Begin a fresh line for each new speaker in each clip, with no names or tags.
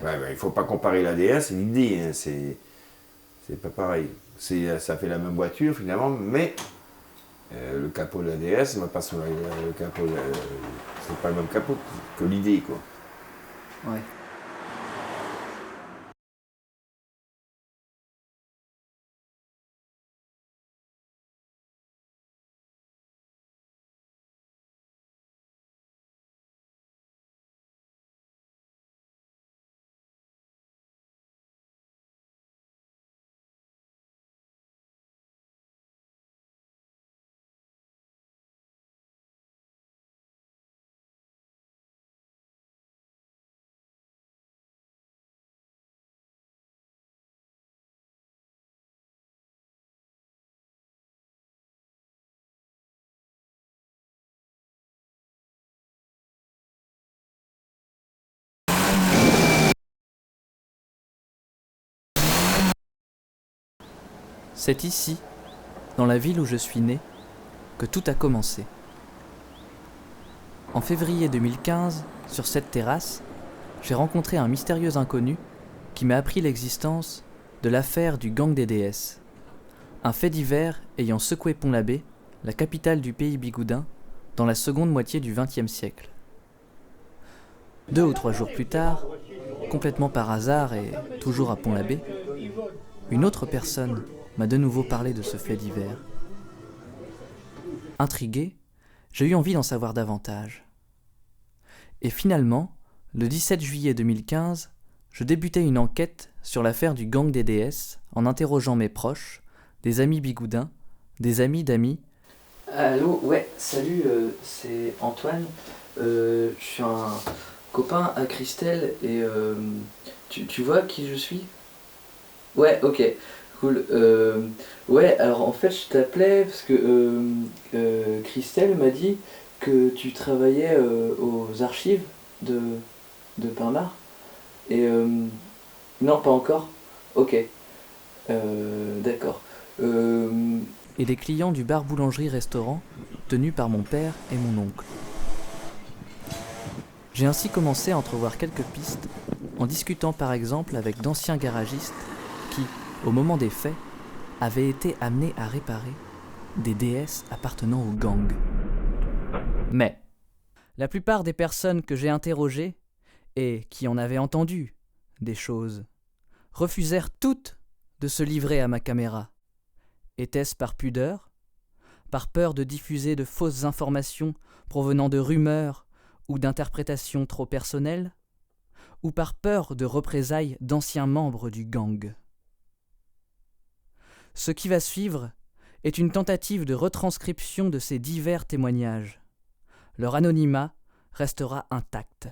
Ouais, il faut pas comparer la DS et l'Indy, hein, c'est pas pareil. Ça fait la même voiture finalement, mais le capot de la DS va pas sur le capot, c'est pas le même capot que l'Indy, quoi.
Ouais. C'est ici, dans la ville où je suis né, que tout a commencé. En février 2015, sur cette terrasse, j'ai rencontré un mystérieux inconnu qui m'a appris l'existence de l'affaire du gang des déesses. Un fait divers ayant secoué Pont-l'Abbé, la capitale du pays bigoudin, dans la seconde moitié du XXe siècle. 2 ou 3 jours plus tard, complètement par hasard et toujours à Pont-l'Abbé, une autre personne m'a de nouveau parlé de ce fait divers. Intrigué, j'ai eu envie d'en savoir davantage. Et finalement, le 17 juillet 2015, je débutais une enquête sur l'affaire du gang des déesses en interrogeant mes proches, des amis bigoudins, des amis d'amis. Allô, ouais, salut, c'est Antoine. Je suis un copain à Christelle et tu vois qui je suis? Ouais, ok, cool. Ouais, alors en fait, je t'appelais parce que Christelle m'a dit que tu travaillais aux archives de, de Pinmar. Et non, pas encore. Ok, d'accord. Et des clients du bar boulangerie-restaurant tenu par mon père et mon oncle. J'ai ainsi commencé à entrevoir quelques pistes en discutant par exemple avec d'anciens garagistes qui, au moment des faits, avaient été amenés à réparer des déesses appartenant au gang. Mais la plupart des personnes que j'ai interrogées et qui en avaient entendu des choses refusèrent toutes de se livrer à ma caméra. Était-ce par pudeur, par peur de diffuser de fausses informations provenant de rumeurs ou d'interprétations trop personnelles, ou par peur de représailles d'anciens membres du gang? Ce qui va suivre est une tentative de retranscription de ces divers témoignages. Leur anonymat restera intact.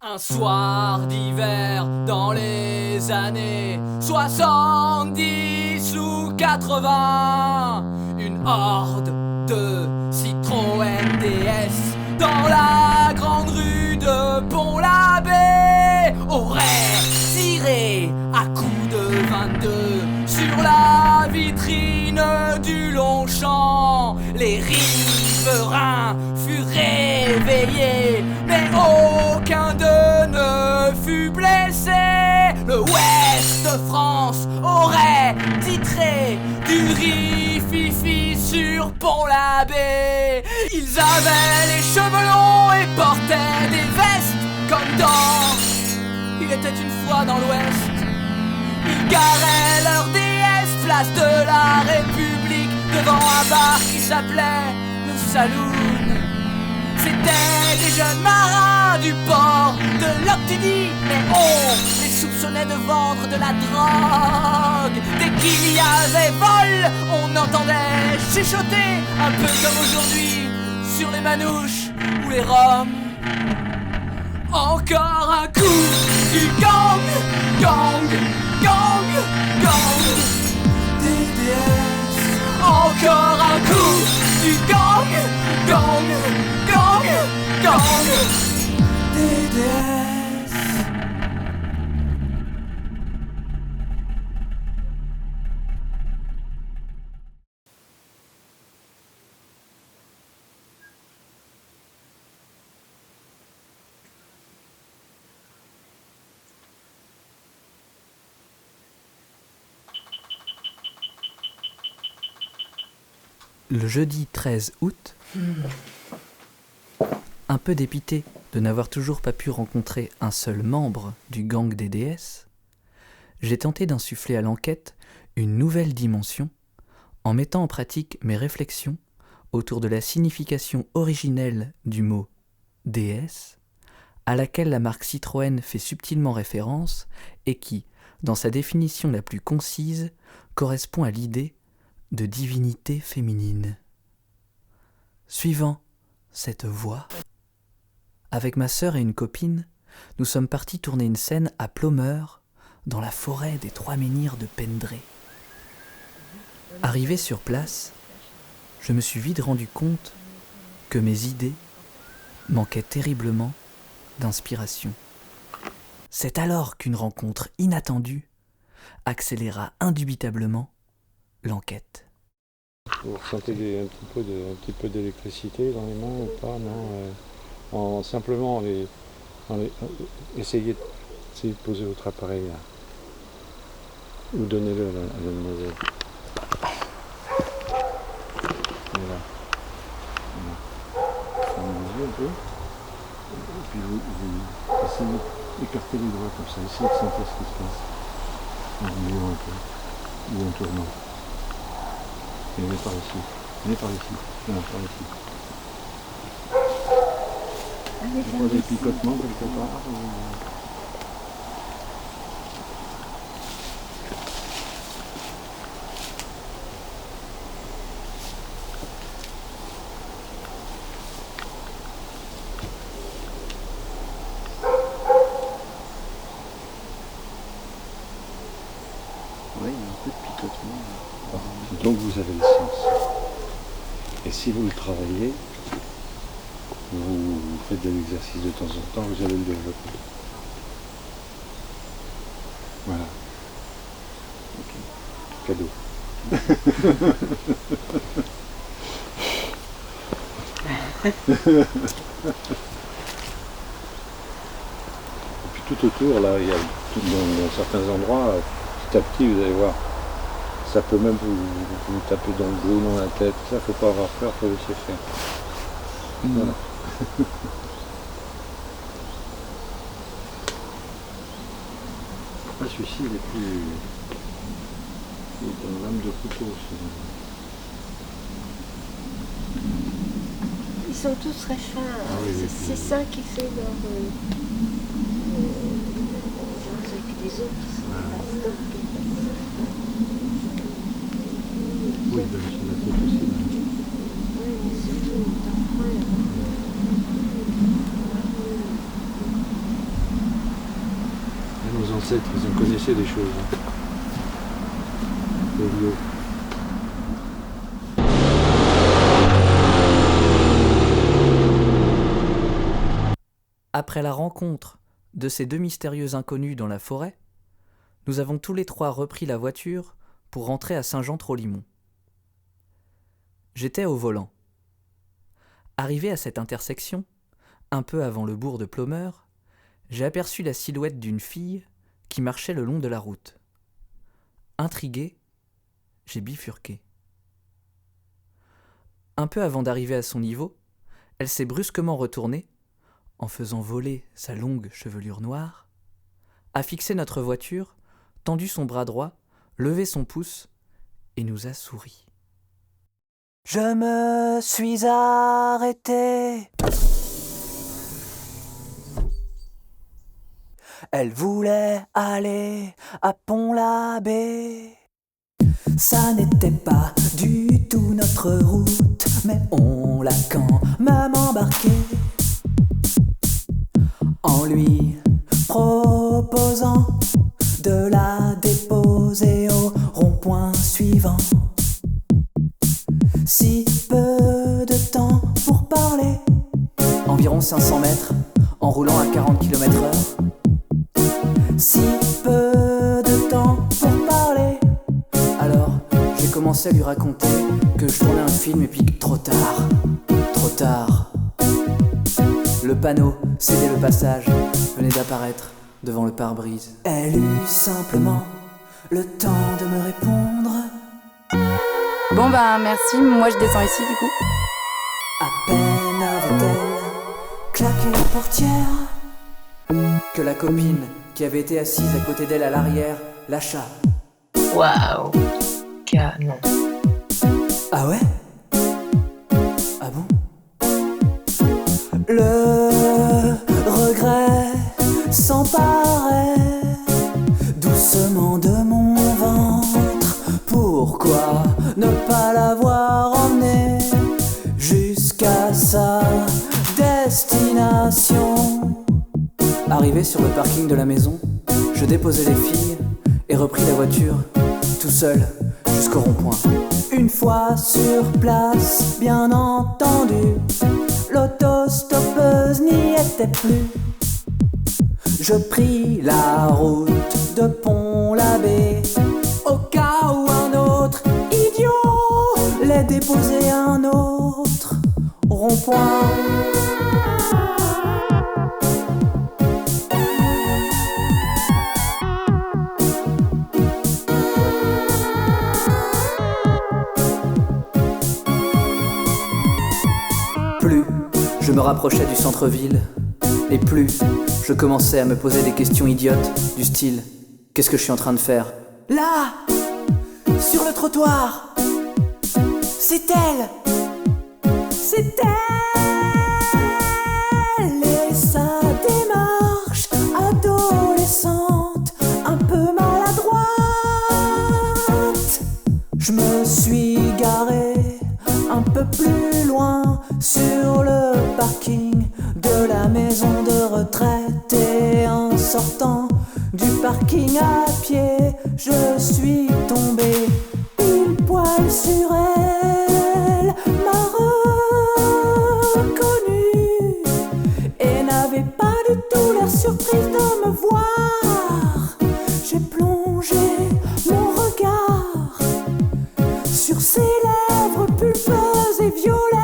Un soir d'hiver dans les années 70 ou 80, une horde de Citroën DS dans la grande rue de Pont-l'Abbé aurait tiré à coups de 22 sur la vitrine du Longchamp. Les riverains furent réveillés, mais aucun d'eux ne fut blessé. Le Ouest France aurait titré du riz-fifi sur Pont-l'Abbé. Ils avaient les cheveux longs et portaient des vestes comme dans Il était une fois dans l'Ouest. Ils garaient leur déesse place de la République devant un bar qui s'appelait le Saloon. C'étaient des jeunes marins du port de l'Octudie, mais on les soupçonnait de vendre de la drogue. Dès qu'il y avait vol, on entendait chuchoter, un peu comme aujourd'hui, sur les manouches ou les roms. Encore un coup du gang, gang, gang, gang, DDS. Encore un coup du gang, gang, gang, gang, DDS. Le jeudi 13 août, un peu dépité de n'avoir toujours pas pu rencontrer un seul membre du gang des déesses, j'ai tenté d'insuffler à l'enquête une nouvelle dimension en mettant en pratique mes réflexions autour de la signification originelle du mot « déesse » à laquelle la marque Citroën fait subtilement référence et qui, dans sa définition la plus concise, correspond à l'idée de divinité féminine. Suivant cette voie, avec ma sœur et une copine, nous sommes partis tourner une scène à Plomeur, dans la forêt des Trois Menhirs de Pendré. Arrivé sur place, je me suis vite rendu compte que mes idées manquaient terriblement d'inspiration. C'est alors qu'une rencontre inattendue accéléra indubitablement l'enquête.
Vous ressentez un petit peu d'électricité dans les mains ou pas, non simplement essayez de poser votre appareil là. Ou donnez-le à la demoiselle. Voilà. Fermez les yeux un peu. Et puis vous essayez d'écarter les doigts comme ça. Essayez de sentir ce qui se passe. En remuant un peu. Ou en tournant. Et venez par ici. Venez par ici. Non, par ici. Vous voyez des picotements quelque part Oui, il y a un peu de picotement. Donc vous avez le sens. Et si vous le travaillez, vous faites de l'exercice de temps en temps, vous allez le développer. Voilà. Ok. Cadeau. Et puis tout autour, là, il y a dans certains endroits, petit à petit, vous allez voir, ça peut même vous taper dans le dos, dans la tête, ça, faut pas avoir peur, faut laisser faire. Voilà. Ah, celui-ci, il est plus... Il est en lame de couteau aussi.
Ils sont tous très fins.
Ah oui, oui,
C'est ça qui fait leur... avec les autres qui sont pas stockés.
Oui, ben, sur la tête aussi.
Oui, mais surtout d'empreinte.
Nos ancêtres, ils en connaissaient des choses. Les vieux.
Après la rencontre de ces deux mystérieux inconnus dans la forêt, nous avons tous les trois repris la voiture pour rentrer à Saint-Jean-Trolimont. J'étais au volant. Arrivé à cette intersection, un peu avant le bourg de Plomeur, j'ai aperçu la silhouette d'une fille qui marchait le long de la route. Intrigué, j'ai bifurqué. Un peu avant d'arriver à son niveau, elle s'est brusquement retournée, en faisant voler sa longue chevelure noire, a fixé notre voiture, tendu son bras droit, levé son pouce et nous a souri. Je me suis arrêté. Elle voulait aller à Pont-l'Abbé. Ça n'était pas du tout notre route, mais on l'a quand même embarqué. En lui proposant de la déposer au rond-point suivant. Si peu de temps pour parler, environ 500 mètres, en roulant à 40 km/h. Si peu de temps pour parler, alors j'ai commencé à lui raconter que je tournais un film et puis trop tard. Le panneau cédait le passage, venait d'apparaître devant le pare-brise. Elle eut simplement le temps de me répondre.
Bon ben merci, moi je descends ici du coup.
À peine avait-elle claqué la portière que la copine qui avait été assise à côté d'elle à l'arrière lâcha.
Waouh. Canon.
Ah ouais? Ah bon? Le regret s'emparait doucement de mon ventre. Pourquoi ne pas l'avoir emmené jusqu'à sa destination? Arrivé sur le parking de la maison, je déposai les filles et repris la voiture tout seul jusqu'au rond-point. Une fois sur place, bien entendu, l'autostoppeuse n'y était plus. Je pris la route de Pont-l'Abbé, au cas où un autre idiot l'ait déposé à un autre rond-point. Plus je me rapprochais du centre-ville, et plus je commençais à me poser des questions idiotes du style: qu'est-ce que je suis en train de faire? Là, sur le trottoir, c'est elle! C'est elle! Et sa démarche adolescente, un peu maladroite. Je me suis garé un peu plus loin sur le parking de la maison de retraite, et en sortant du parking à pied, je suis tombé pile poil sur elle, m'a reconnue et n'avait pas du tout l'air surprise de me voir. J'ai plongé mon regard sur ses lèvres pulpeuses et violettes.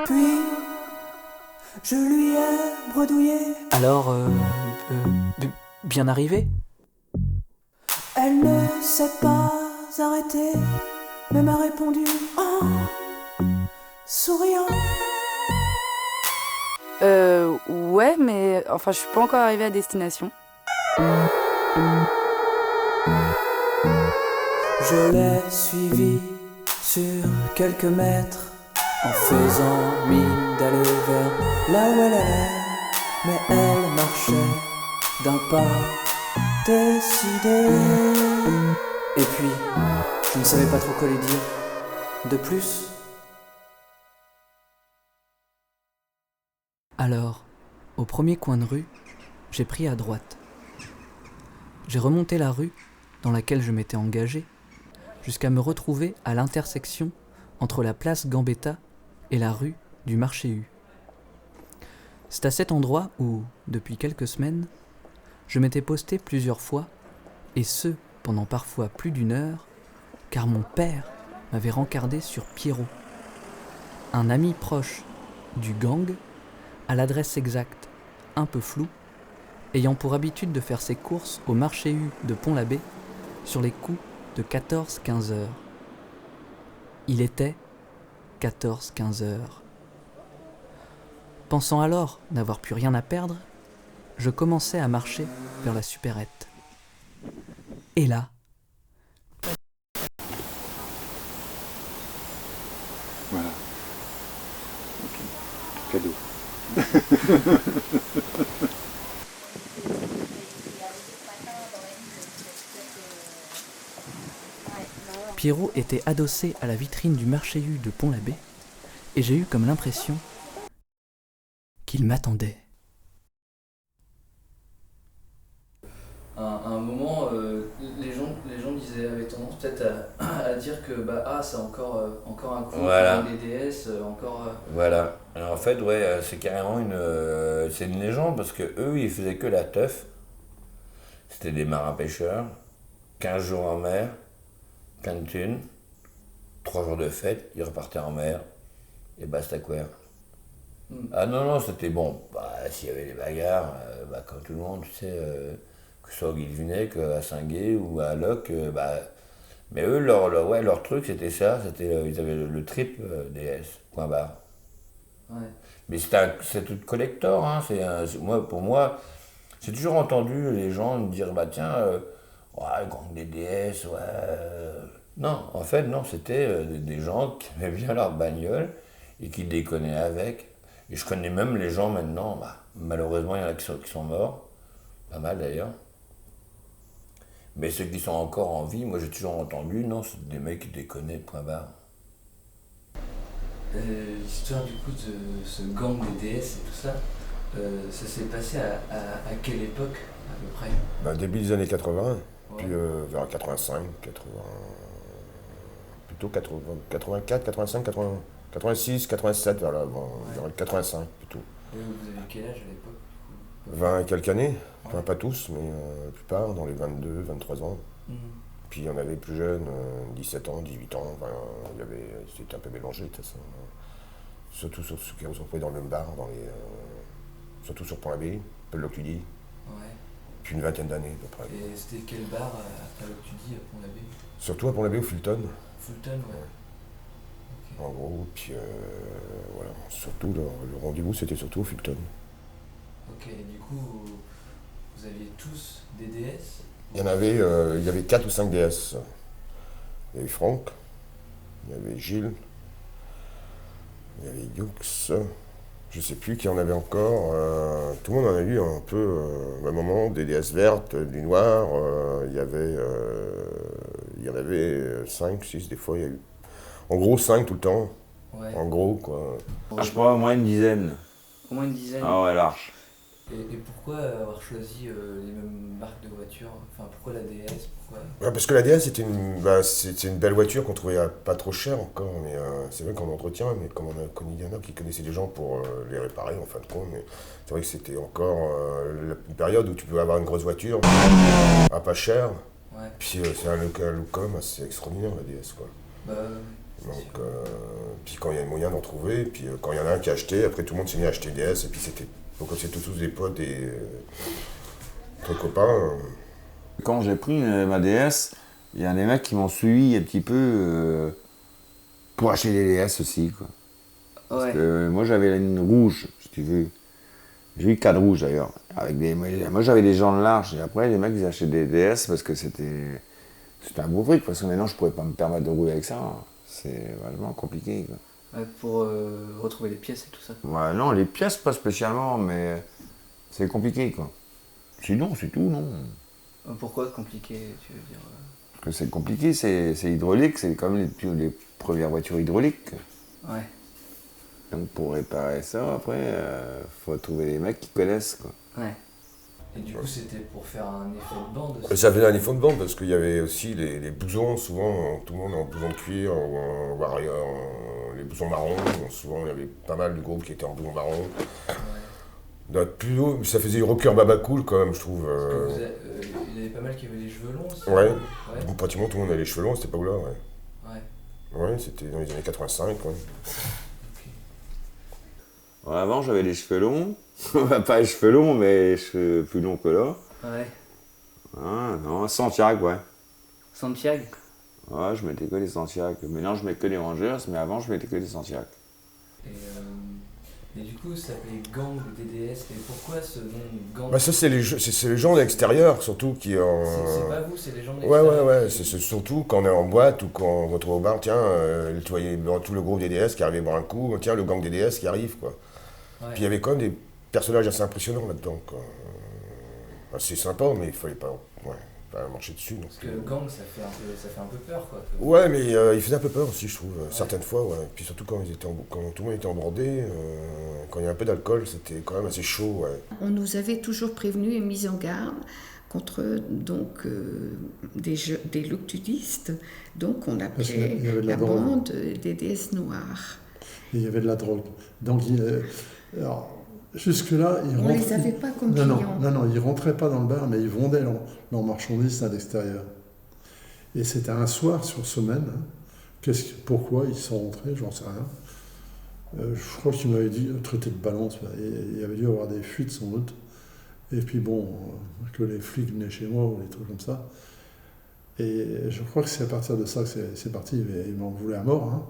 Puis, je lui ai bredouillé. Alors, bien arrivé? Elle ne s'est pas arrêtée, mais m'a répondu en souriant.
Ouais, mais enfin je suis pas encore arrivée à destination.
Je l'ai suivie sur quelques mètres, en faisant mine d'aller vers là où elle allait, mais elle marchait d'un pas décidé. Et puis, je ne savais pas trop quoi lui dire. De plus. Alors, au premier coin de rue, j'ai pris à droite. J'ai remonté la rue dans laquelle je m'étais engagé, jusqu'à me retrouver à l'intersection entre la place Gambetta et la rue du Marché-U. C'est à cet endroit où, depuis quelques semaines, je m'étais posté plusieurs fois, et ce, pendant parfois plus d'1 heure, car mon père m'avait rencardé sur Pierrot, un ami proche du gang, à l'adresse exacte un peu floue, ayant pour habitude de faire ses courses au Marché-U de Pont-l'Abbé sur les coups de 14-15 heures. Il était 14-15 heures. Pensant alors n'avoir plus rien à perdre, je commençais à marcher vers la supérette. Et là,
Voilà. Ok. Cadeau.
Pierrot était adossé à la vitrine du Marché-U de Pont-l'Abbé, et j'ai eu comme l'impression qu'il m'attendait.
À un moment, les gens avaient tendance peut-être à dire que c'est encore un coup
Voilà.
pour les DS,
Voilà. Alors en fait, ouais, c'est carrément c'est une légende parce que eux, ils faisaient que la teuf. C'était des marins pêcheurs, 15 jours en mer, plein de thunes.
3 jours de fête, ils repartaient en mer, et basta quoi.
Mm.
Ah non, c'était bon. Bah, s'il y avait des bagarres, comme tout le monde, tu sais, que ce soit au Guilvinec, à Saint-Gué ou à Locq, mais eux, leur truc, c'était ça, ils avaient le trip DS, point barre.
Ouais.
Mais c'est tout collector, hein, pour moi, j'ai toujours entendu les gens me dire, bah tiens, le gang des DS, Non, en fait, non, c'était des gens qui aimaient bien leur bagnole et qui déconnaient avec. Et je connais même les gens maintenant, malheureusement, il y en a qui sont morts, pas mal d'ailleurs. Mais ceux qui sont encore en vie, moi j'ai toujours entendu, non, c'est des mecs qui déconnaient, point barre.
L'histoire du coup de ce gang des DS et tout ça, ça s'est passé à quelle époque à peu près?
Début des années 80,
Ouais.
puis vers 85, 80, plutôt 80, 84, 85, 80, 86, 87, vers 85 plutôt.
Et vous avez quel âge à l'époque?
20 et quelques années, enfin
Ouais.
pas tous, mais la plupart, dans les 22, 23 ans.
Mhm.
Puis il y en avait plus jeunes, 17 ans, 18 ans, c'était un peu mélangé de toute façon. Surtout sur ceux qui se retrouvaient dans le même bar, surtout sur Pont-l'Abbé, peu de Loctudy,
Ouais.
puis une vingtaine d'années à peu près.
Et c'était quel bar à Loctudy, à Pont-l'Abbé?
Surtout à Pont-l'Abbé au Fulton,
Fulton, ouais. Ok.
en gros, puis voilà, surtout le rendez-vous c'était surtout au Fulton.
Ok, et du coup, vous aviez tous des DS?
Il y avait 4 ou 5 DS. Il y avait Franck, il y avait Gilles, il y avait Youx, je sais plus qui en avait encore. Tout le monde en a eu un peu au même moment, des DS vertes, du noir. Il y en avait 5, 6 des fois. Il y a eu en gros 5 tout le temps.
Ouais.
En gros quoi.
Ah, je crois au moins une dizaine.
Au moins une dizaine.
Ah ouais, large.
Et pourquoi avoir choisi les mêmes marques de voitures? Enfin, pourquoi la DS? Pourquoi...
Ouais, parce que la DS c'était une belle voiture qu'on trouvait pas trop chère encore, mais c'est vrai qu'on entretient, mais comme on a connu, il y en a qui connaissaient des gens pour les réparer en fin de compte, mais c'est vrai que c'était encore une période où tu pouvais avoir une grosse voiture à pas cher,
Ouais.
puis c'est un look quand même assez extraordinaire la DS quoi.
Bah,
Donc, puis quand il y a moyen d'en trouver, puis quand il y en a un qui a acheté, après tout le monde s'est mis à acheter DS, et puis c'était, donc comme c'était tous des potes et des copains.
Quand j'ai pris ma DS, il y a des mecs qui m'ont suivi un petit peu pour acheter des DS aussi, quoi. Parce que moi j'avais la ligne rouge, si tu veux. J'ai eu 4 rouges d'ailleurs. Moi j'avais des gens de large, et après les mecs ils achetaient des DS parce que c'était un beau fric, parce que maintenant je pouvais pas me permettre de rouler avec ça. C'est vraiment compliqué, quoi.
ouais, pour retrouver les pièces et tout ça.
Ouais, non, les pièces pas spécialement, mais c'est compliqué, quoi. Sinon, c'est tout, non.
Pourquoi compliqué, tu veux dire
Parce que c'est compliqué, c'est hydraulique, c'est comme les premières voitures hydrauliques.
Ouais.
Donc pour réparer ça, après, faut trouver des mecs qui connaissent, quoi.
Ouais. Et du coup, c'était pour faire un effet de bande aussi.
Ça faisait un effet de bande parce qu'il y avait aussi les blousons, souvent tout le monde en blouson de cuir, les blousons marrons, souvent il y avait pas mal de groupes qui étaient en blouson marron.
Ouais.
Plus haut, ça faisait rocker baba cool quand même, je trouve.
Il y avait pas mal qui avaient les cheveux longs aussi.
Ouais.
Ouais.
Bon, pratiquement tout le monde avait les cheveux longs à cette époque-là, ouais.
Ouais.
Ouais, c'était dans les années 85, ouais.
Ouais, avant, j'avais les cheveux longs. Pas les cheveux longs, mais les cheveux plus longs que là.
Ouais.
Ah, non, Santiago, ouais.
Santiago.
Ouais, je mettais que des Santiago. Maintenant, je mets que des Rangers, mais avant, je mettais que des Santiago.
Et du coup, ça s'appelait Gang DDS. Et pourquoi ce nom Gang?
Bah ça c'est les gens de l'extérieur surtout qui en...
C'est pas vous, c'est les gens de
Ouais,
l'extérieur.
ouais, c'est surtout quand on est en boîte ou quand on se retrouve au bar, tiens, tu voyais tout le groupe DDS qui arrivait boire un coup, tiens, le gang DDS qui arrive, quoi.
Ouais.
Puis il y avait quand même des personnages assez impressionnants là-dedans, quoi. C'est sympa, mais il fallait pas marcher dessus. Donc,
Parce que gang, ça fait un peu peur, quoi.
ouais, mais il faisait un peu peur aussi, je trouve, certaines fois, ouais. Puis surtout quand tout le monde était embordé, quand il y a un peu d'alcool, c'était quand même assez chaud, ouais.
On nous avait toujours prévenus et mis en garde contre donc des loctudistes. Donc on appelait la bande des DS noirs.
Et il y avait de la drogue. Donc alors, jusque-là,
on ne les avait pas comme clients.
Non, ils ne rentraient pas dans le bar, mais ils vendaient leurs marchandises à l'extérieur. Et c'était un soir sur semaine Pourquoi ils sont rentrés, j'en sais rien. Je crois qu'il m'avait dit, traité de balance, il y avait dû y avoir des fuites sans doute. Et puis bon, que les flics venaient chez moi ou des trucs comme ça. Et je crois que c'est à partir de ça que c'est parti. Ils m'en voulaient à mort.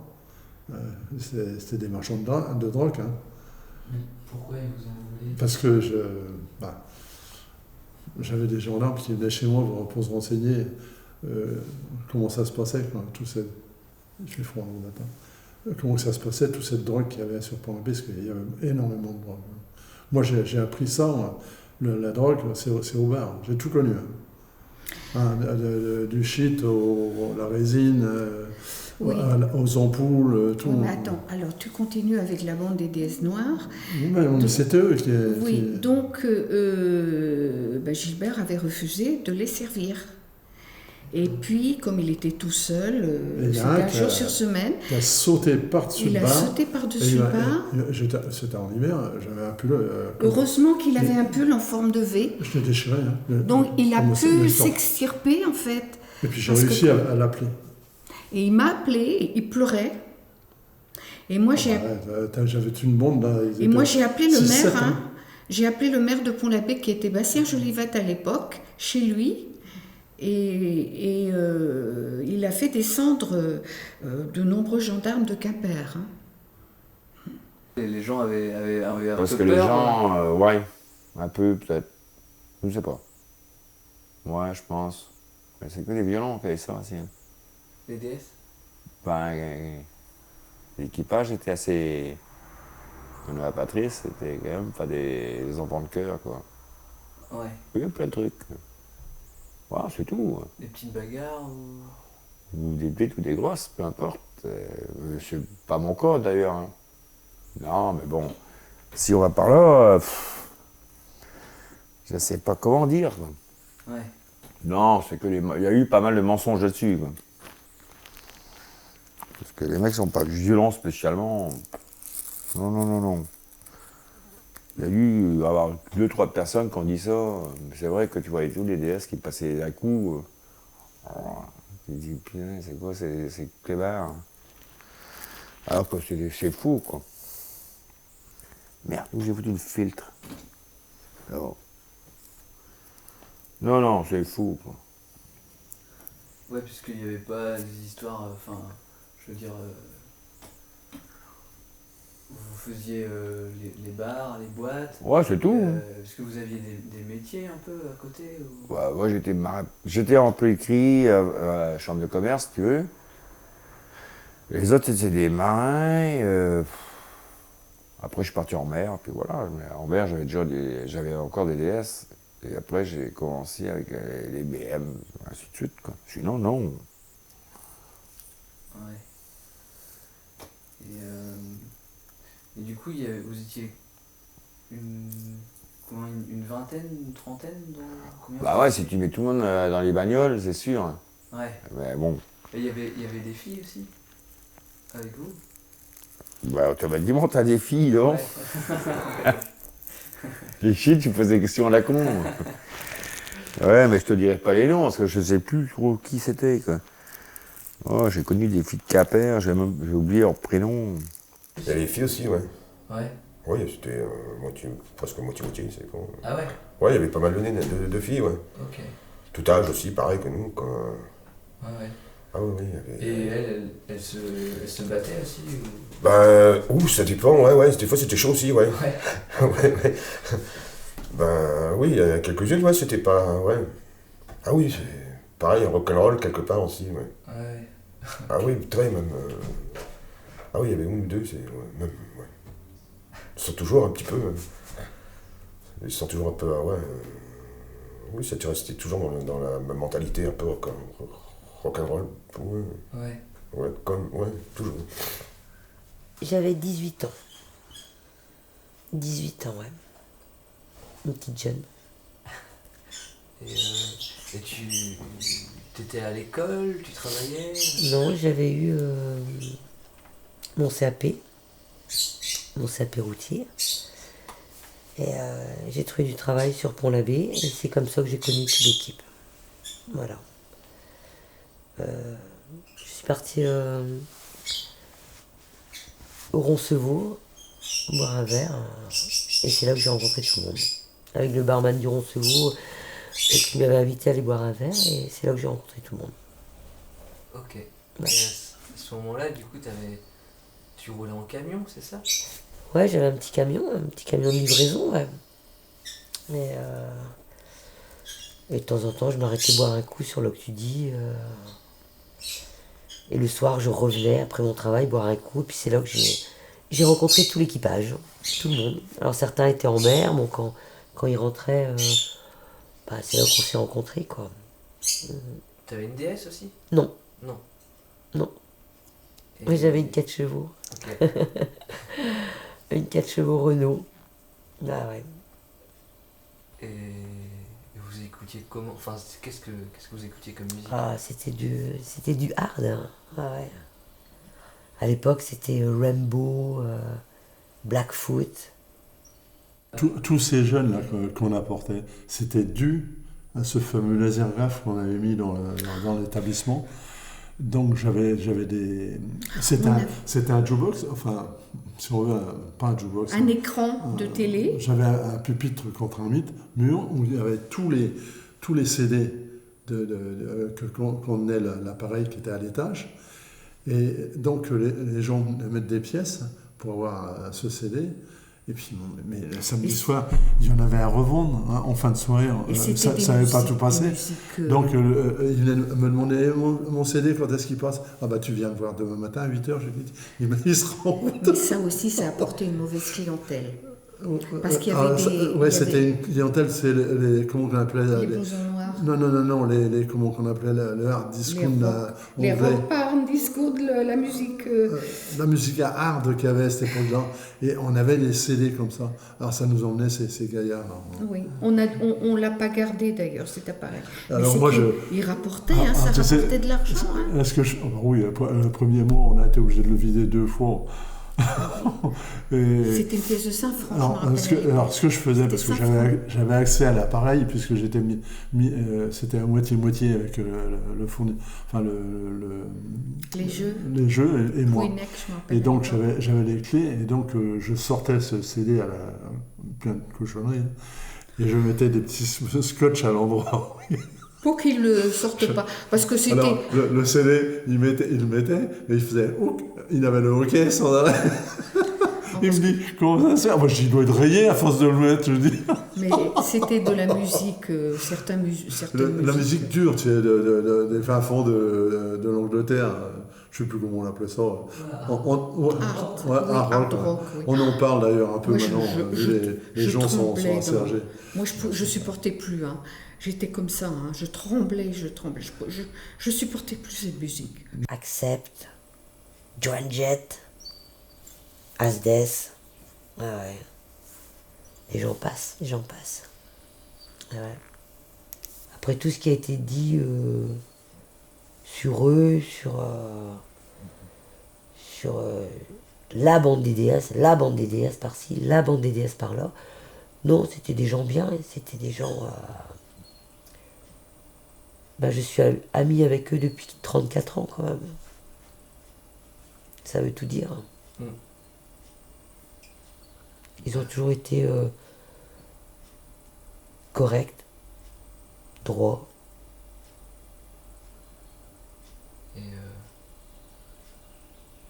Hein. C'était des marchands de drogue. Hein.
Mais pourquoi ils vous en voulaient?
Parce que j'avais des gendarmes qui venaient chez moi pour se renseigner comment ça se passait, quoi, tout cette... Il fait froid le matin. Comment ça se passait, toute cette drogue qu'il y avait sur Pont-l'Abbé, parce qu'il y avait énormément de drogue. Moi, j'ai appris ça, la drogue, c'est au bar. J'ai tout connu. Hein, du shit, la résine,
oui.
aux ampoules, tout.
Mais attends, alors tu continues avec la bande des déesses noires.
Mais c'était eux qui...
Oui, donc Gilbert avait refusé de les servir. Et puis, comme il était tout seul, c'était un jour sur semaine.
Il a sauté par-dessus le bar.
Il a sauté par-dessus le bar.
C'était en hiver, j'avais un pull.
Heureusement qu'il avait un pull en forme de V.
Je l'ai déchiré. Hein,
donc il a pu s'extirper, en fait.
Et puis j'ai réussi à l'appeler.
Et il m'a appelé, il pleurait. Et moi,
j'avais une bombe là.
Et moi, j'ai appelé le maire. Hein, j'ai appelé le maire de Pont-l'Abbé, qui était Bastien Jolivet à l'époque, chez lui. Et il a fait descendre de nombreux gendarmes de Quimper. Hein.
Et les gens avaient un peu peur.
Parce que les gens, ouais, un peu peut-être. Je ne sais pas. Ouais, je pense. Mais c'est que les violons qui avaient ça aussi.
Les DS?
Ben, l'équipage était assez... Comme la Patrice, c'était quand même pas des enfants de cœur, quoi.
Ouais.
Il y a plein de trucs. Voilà, c'est tout.
Des petites bagarres
ou des petites ou des grosses, peu importe. C'est pas mon cas d'ailleurs. Hein. Non, mais bon, si on va par là, je sais pas comment dire. Quoi.
Ouais.
Non, c'est que il y a eu pas mal de mensonges là-dessus. Quoi. Parce que les mecs sont pas violents spécialement. Non. Il y a dû avoir 2-3 personnes qui ont dit ça. C'est vrai que tu voyais tous les DS qui passaient d'un coup. Tu te dis, putain, c'est quoi, c'est clébard. Alors que c'est fou, quoi. Merde, où j'ai foutu le filtre. Alors. Non, c'est fou, quoi.
Ouais, puisqu'il n'y avait pas des histoires, enfin, je veux dire... Vous faisiez les bars, les boîtes.
Ouais, c'est tout.
Est-ce que vous aviez des métiers un peu à côté ou...
Ouais, moi, j'étais employé à la chambre de commerce, si tu veux. Les autres, c'était des marins. Après, je suis parti en mer, puis voilà. En mer, j'avais encore des DS. Et après, j'ai commencé avec les BM, ainsi de suite, quoi. Sinon, non.
Ouais. Et du coup, vous étiez une vingtaine, une trentaine dans...
Bah ouais, si tu mets tout le monde dans les bagnoles, c'est sûr.
Ouais.
Mais bon.
Et il y avait des filles aussi avec vous?
Bah automatiquement, t'as des filles, non?
Ouais.
Les filles, tu poses des questions à la con. Ouais, mais je te dirai pas les noms, parce que je sais plus trop qui c'était, quoi. Oh, j'ai connu des filles de Quimper, j'ai oublié leur prénom.
Il y a les filles aussi, ouais.
Ouais.
Oui, c'était presque moitié-moitié, c'est con.
Ah ouais?
Ouais, il y avait pas mal de filles, ouais.
Ok.
Tout âge aussi, pareil que nous, quoi.
Ouais.
Ah oui, il y avait...
Et elle se battait aussi ou...
Ben, ça dépend, ouais, des fois c'était chaud aussi, ouais.
Ouais.
ouais. Ben, oui, il y a quelques-unes, ouais, c'était pas, ouais. Ah oui, c'est pareil, rock'n'roll quelque part aussi, ouais.
Ouais.
Ah oui, très même... Ah oui, il y avait une ou deux, c'est... Ouais, même, ouais. Ils sont toujours un petit peu, même. Ils sont toujours un peu, ouais... oui, c'était resté toujours dans la même mentalité, un peu rock'n'roll. Ouais. Ouais, toujours.
J'avais 18 ans. 18 ans, ouais. Une petite jeune.
Et tu étais à l'école, tu travaillais?
Non, j'avais eu mon CAP routier. Et j'ai trouvé du travail sur Pont-l'Abbé, et c'est comme ça que j'ai connu toute l'équipe. Voilà. Je suis partie au Roncevaux, boire un verre, et c'est là que j'ai rencontré tout le monde. Avec le barman du Roncevaux, qui m'avait invité à aller boire un verre, et c'est là que j'ai rencontré tout le monde.
Ok.
Ouais.
Et à ce moment-là, du coup, tu roulais en camion, c'est ça?
Ouais, j'avais un petit camion de livraison, ouais. Et de temps en temps, je m'arrêtais boire un coup sur l'Octudie. Et le soir, je revenais après mon travail boire un coup. Et puis c'est là que j'ai rencontré tout l'équipage, tout le monde. Alors certains étaient en mer, bon, quand ils rentraient, c'est là qu'on s'est rencontrés, quoi.
T'avais une DS aussi?
Non.
Non.
Non.
Et-
Oui, j'avais une 4 chevaux.
Ok.
Une 4 chevaux Renault. Ah ouais.
Et vous écoutiez comment? Enfin, qu'est-ce que vous écoutiez comme musique?
Ah, c'était du hard, hein. Ah ouais. À l'époque, c'était Rainbow, Blackfoot.
Tous ces jeunes là qu'on apportait, c'était dû à ce fameux laser-graph qu'on avait mis dans l'établissement. Donc j'avais des... C'était un jukebox, enfin, si on veut, pas un jukebox.
Un écran de télé.
J'avais un pupitre contre un mur où il y avait tous les CD que contenait l'appareil qui était à l'étage. Et donc les gens mettent des pièces pour avoir ce CD. Et puis, mais le samedi soir, il y en avait à revendre, hein, en fin de soirée. Ça n'avait pas tout passé. Donc, il venait me demander mon CD, quand est-ce qu'il passe? Ah bah tu viens me voir demain matin à 8h, je lui dis, il se rend.
Mais ça aussi, ça a apporté une mauvaise clientèle. Parce qu'il y avait
c'était une clientèle, c'est comment on appelait
les blousons noirs.
Non, comment on appelait le hard disco.
Les rock hard disco de la musique.
La musique à hard qu'il y avait à cette époque-là. Et on avait les CD comme ça. Alors ça nous emmenait ces gaillards.
Oui, on l'a pas gardé d'ailleurs cet appareil.
Alors moi
il rapportait, ça rapportait de l'argent. Hein.
Est-ce que oui, le premier mois, on a été obligé de le vider 2 fois.
C'était une pièce de 5 francs.
Alors, ce que je faisais, parce que j'avais accès à l'appareil, puisque j'étais c'était à moitié avec le fourni, enfin les jeux et moi.
Winec,
et donc j'avais les clés, et donc je sortais ce CD à plein de cochonneries, et je mettais des petits scotch à l'endroit.
Pour qu'il ne le sorte pas. Parce que c'était...
Alors, le CD, il le mettait, et il faisait... Il avait le hockey sans arrêt. Il me dit, comment ça se fait? Moi, je dis, il doit être rayé à force de le mettre, je dis.
Mais c'était de la musique, certaines musiques.
La musique dure, tu sais, des fins fonds de l'Angleterre. Je ne sais plus comment on appelait ça. Hard rock. Oui. On en parle d'ailleurs un peu maintenant. Les gens sont assez âgés.
Moi, je supportais plus. Hein. J'étais comme ça. Hein. Je tremblais. Je supportais plus cette musique.
Accept, Joan Jett, Asdes. Ah ouais. Et j'en passe. Ah ouais. Après tout ce qui a été dit sur eux, sur la bande des DS par-ci, la bande des DS par-là. Non, c'était des gens bien, c'était des gens... je suis ami avec eux depuis 34 ans quand même. Ça veut tout dire. Ils ont toujours été corrects, droits.
Et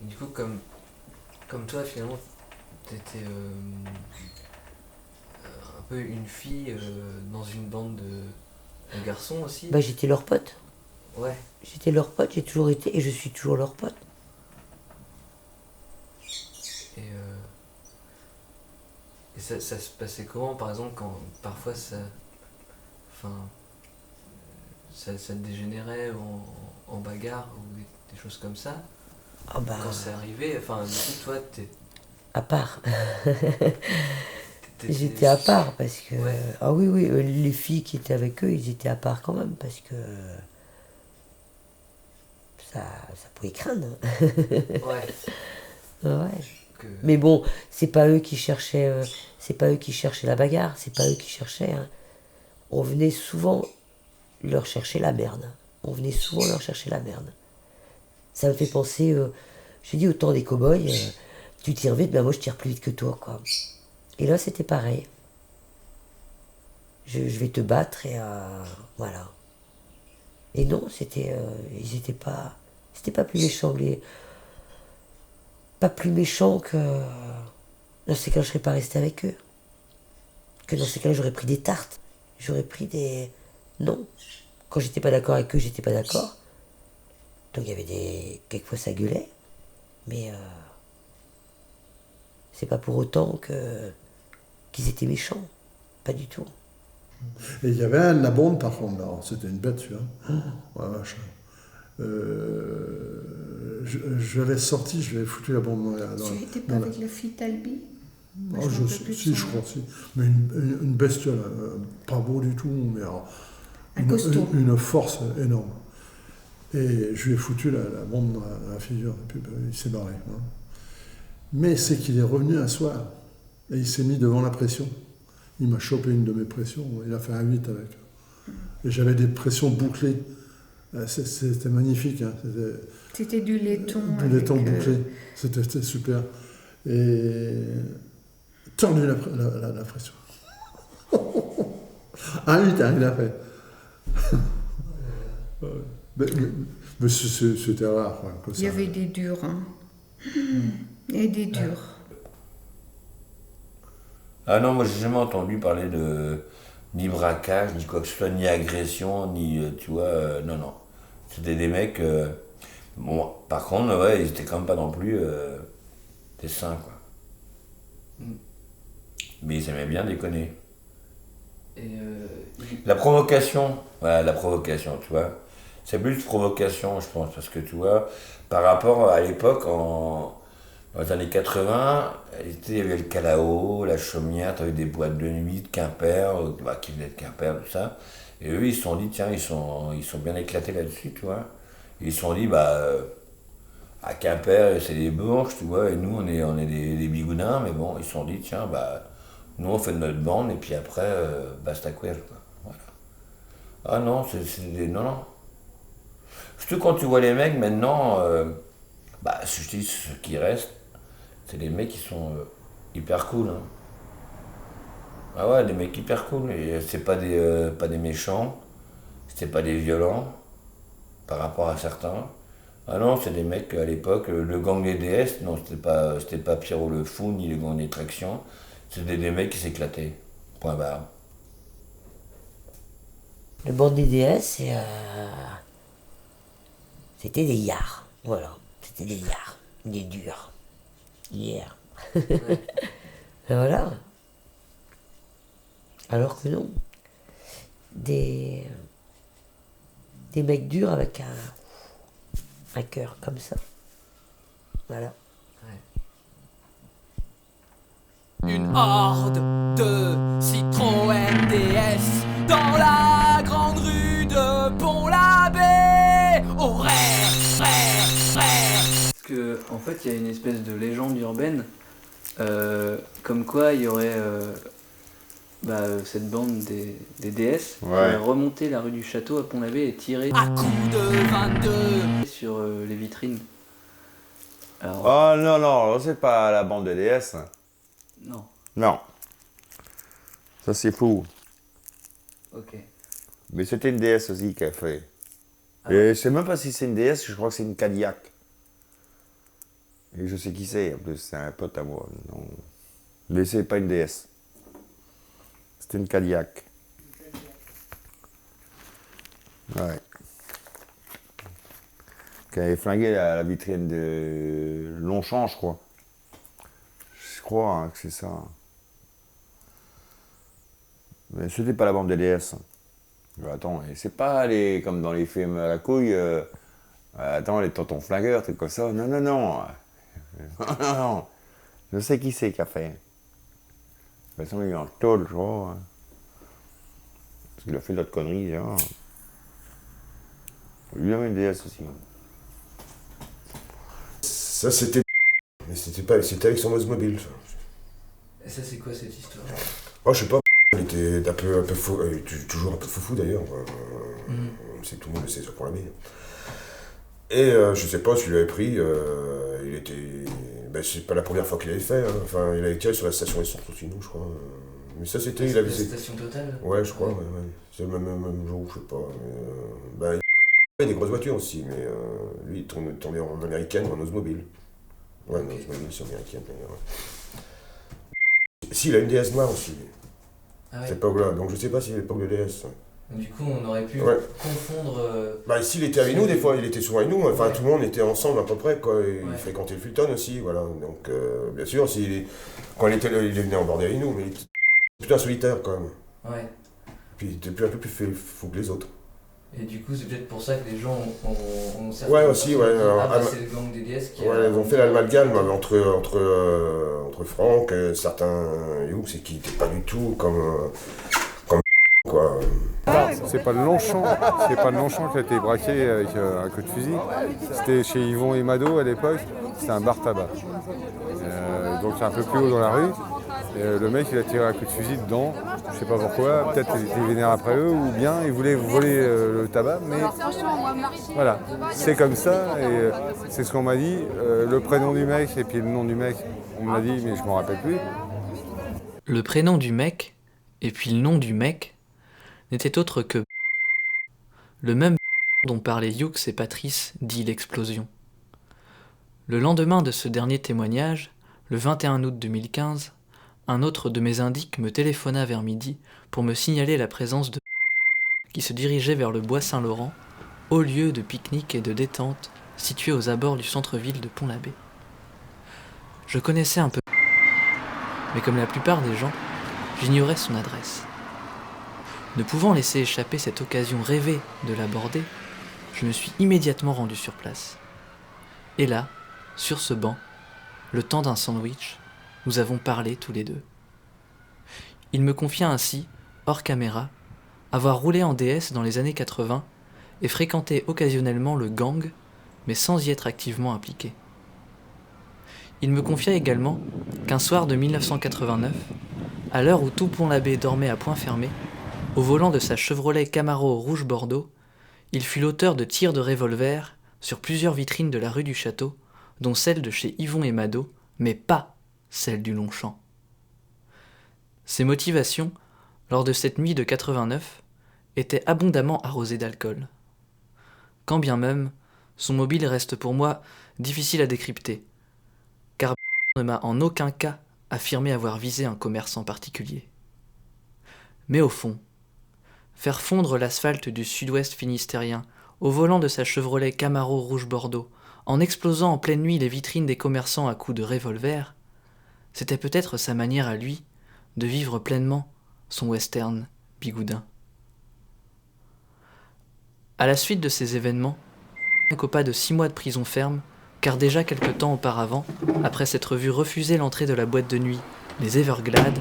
du coup, comme toi, finalement, t'étais un peu une fille dans une bande de garçons aussi.
J'étais leur pote.
Ouais.
J'étais leur pote, j'ai toujours été, et je suis toujours leur pote.
Et ça se passait comment, par exemple, quand parfois ça dégénérait en bagarre ou des choses comme ça? Quand c'est arrivé, du coup, toi, t'es...
À part. J'étais à part parce que... Ouais. Ah oui, les filles qui étaient avec eux, ils étaient à part quand même parce que... Ça pouvait craindre.
Ouais.
Ouais. Mais bon, c'est pas eux qui cherchaient la bagarre, c'est pas eux qui cherchaient. Hein. On venait souvent leur chercher la merde. Ça me fait penser, je dis au temps des cow-boys, tu tires vite, ben moi je tire plus vite que toi, quoi. Et là c'était pareil. Je vais te battre et voilà. Et non, ils étaient pas plus méchants pas plus méchants que dans ces cas je serais pas resté avec eux. Que dans ces cas j'aurais pris des tartes, j'aurais pris des... Non, quand j'étais pas d'accord avec eux, j'étais pas d'accord. Donc il y avait quelquefois ça gueulait, mais c'est pas pour autant qu'ils étaient méchants, pas du tout.
Et il y avait un de la bande par contre, alors c'était une bête celui-là. Ouais, vache. Je l'avais sorti, je l'avais foutu la bande dans
Tu n'étais pas avec la fille Talbi?
Oh, je crois, si. Mais une bestiole, pas beau du tout, mais alors, une force énorme. Et je lui ai foutu la bombe dans la figure, et puis il s'est barré. Hein. Mais c'est qu'il est revenu un soir, et il s'est mis devant la pression. Il m'a chopé une de mes pressions, il a fait un 8 avec. Et j'avais des pressions bouclées. C'était magnifique. Hein.
C'était du laiton.
Du laiton bouclé. C'était super. Et tordu la pression. Un 8, hein, il a fait. Mais c'était rare. Quoi,
il y avait des durs. Hein. Et des durs.
Ah non, moi j'ai jamais entendu parler de ni braquage, ni quoi que ce soit, ni agression, ni tu vois, non. C'était des mecs. Bon, par contre, ouais, ils étaient quand même pas non plus des saints, quoi. Mais ils aimaient bien déconner. La provocation, tu vois. C'est plus provocation, je pense, parce que tu vois, par rapport à l'époque, dans les années 80, il y avait le Calao, la Chaumière, tu avais des boîtes de nuit de Quimper, qui venaient de Quimper, tout ça. Et eux, ils se sont dit, tiens, ils sont bien éclatés là-dessus, tu vois. Ils se sont dit, à Quimper, c'est des bourges, tu vois, et nous, on est des bigoudins, mais bon, ils se sont dit, tiens, nous, on fait notre bande, et puis après, basta quoi, voilà. Ah non, non. Surtout quand tu vois les mecs, maintenant, je te dis, ceux qui restent, c'est des mecs qui sont hyper cool. Hein. Ah ouais, des mecs hyper cool. Et c'est pas des méchants, c'est pas des violents, par rapport à certains. Ah non, c'est des mecs à l'époque, le gang des DS, non, c'était pas Pierrot le Fou, ni le gang des Tractions. C'était des mecs qui s'éclataient. Point barre.
Le bande des DS, c'était des yards. Voilà, c'était des yards. Des durs. Hier. Voilà. Alors que non. Des mecs durs avec un cœur comme ça. Voilà.
Une horde de Citroën DS dans la grande rue de Pont-l'Abbé. Horaire,
Parce que, en fait, il y a une espèce de légende urbaine, comme quoi il y aurait cette bande des DS qui aurait remonté la rue du Château à Pont-l'Abbé et tiré
à coups de 22
sur les vitrines. Alors,
oh non, c'est pas la bande de DS.
Non.
Non. Ça c'est fou.
Ok.
Mais c'était une DS aussi qui a fait.
Ah
Et je sais même pas si c'est une DS, je crois que c'est une Cadillac. Et je sais qui c'est, en plus, c'est un pote à moi. Non. Mais c'est pas une DS. C'était une Cadillac. Ouais. Qui avait flingué la vitrine de Longchamp, je crois. Je crois que c'est ça. Mais c'était pas la bande de DS. Attends, c'est pas comme dans les films à la couille. Attends, les tontons flingueurs, trucs comme ça. Non. Non. Je sais qui c'est qui a fait. De toute façon, il est en tôle, je crois. Parce qu'il a fait d'autres conneries, genre. Il avait une DS aussi.
Ça, c'était. Mais c'était avec son Oldsmobile.
Et ça, c'est quoi cette histoire?
Oh, je sais pas. Il était un peu fou, toujours un peu fou d'ailleurs. C'est que tout le monde le sait sur Pont-l'Abbé. Et je sais pas s'il avait pris, il était... Ben, c'est pas la première fois qu'il avait fait, hein. Enfin, il a été sur la station essence aussi, nous, je crois. Mais ça, c'était...
C'est
il avait...
la station Total?
Ouais, je crois, ouais. C'est le même jour, je sais pas. Ben, il y a des grosses voitures aussi, mais lui, il tournait en américaine ou en Oldsmobile. Ouais, okay. Oldsmobile, c'est américaine, d'ailleurs. Si, il a une DS noire aussi.
Ah ouais.
Cette époque-là, donc je sais pas si c'est l'époque de DS.
Du coup, on aurait pu confondre...
Bah, s'il était avec nous, des fois, il était souvent avec nous. Enfin, tout le monde était ensemble à peu près, quoi. Il fréquentait le Fulton aussi, voilà. Donc, bien sûr, quand il venait en bordel avec nous, mais il était plutôt un solitaire, quand même.
Ouais.
Puis il était un peu plus fou que les autres.
Et du coup, c'est peut-être pour ça que les gens ont
ouais, aussi, ouais.
Alors, c'est le gang des DS qui
ils ont fait l'amalgame entre Franck, certains Hughes, et qui n'étaient pas du tout comme quoi.
C'est pas le Longchamp, qui a été braqué avec un coup de fusil. C'était chez Yvon et Mado à l'époque, c'était un bar tabac. Donc c'est un peu plus haut dans la rue. Et le mec il a tiré un coup de fusil dedans, je sais pas pourquoi, peut-être qu'il était vénère après eux ou bien il voulait voler le tabac, mais voilà, c'est comme ça et c'est ce qu'on m'a dit. Le prénom du mec et puis le nom du mec, on m'a dit mais je m'en rappelle plus.
Le prénom du mec et puis le nom du mec n'était autre que le même dont parlaient Hughes et Patrice, dit l'explosion. Le lendemain de ce dernier témoignage, le 21 août 2015, un autre de mes indiques me téléphona vers midi pour me signaler la présence de qui se dirigeait vers le bois Saint-Laurent, haut lieu de pique-nique et de détente situé aux abords du centre-ville de Pont-l'Abbé. Je connaissais un peu, mais comme la plupart des gens, j'ignorais son adresse. Ne pouvant laisser échapper cette occasion rêvée de l'aborder, je me suis immédiatement rendu sur place. Et là, sur ce banc, le temps d'un sandwich, nous avons parlé tous les deux. Il me confia ainsi, hors caméra, avoir roulé en DS dans les années 80 et fréquenté occasionnellement le gang, mais sans y être activement impliqué. Il me confia également qu'un soir de 1989, à l'heure où tout Pont-l'Abbé dormait à point fermé, au volant de sa Chevrolet Camaro rouge bordeaux, il fut l'auteur de tirs de revolver sur plusieurs vitrines de la rue du Château, dont celle de chez Yvon et Mado, mais pas celle du Longchamp. Ses motivations, lors de cette nuit de 89, étaient abondamment arrosées d'alcool. Quand bien même, son mobile reste pour moi difficile à décrypter, car ne m'a en aucun cas affirmé avoir visé un commerçant particulier. Mais au fond, faire fondre l'asphalte du sud-ouest finistérien au volant de sa Chevrolet Camaro rouge bordeaux, en explosant en pleine nuit les vitrines des commerçants à coups de revolver, c'était peut-être sa manière à lui de vivre pleinement son western bigoudin. À la suite de ces événements, il copa de 6 mois de prison ferme, car déjà quelque temps auparavant, après s'être vu refuser l'entrée de la boîte de nuit Les Everglades,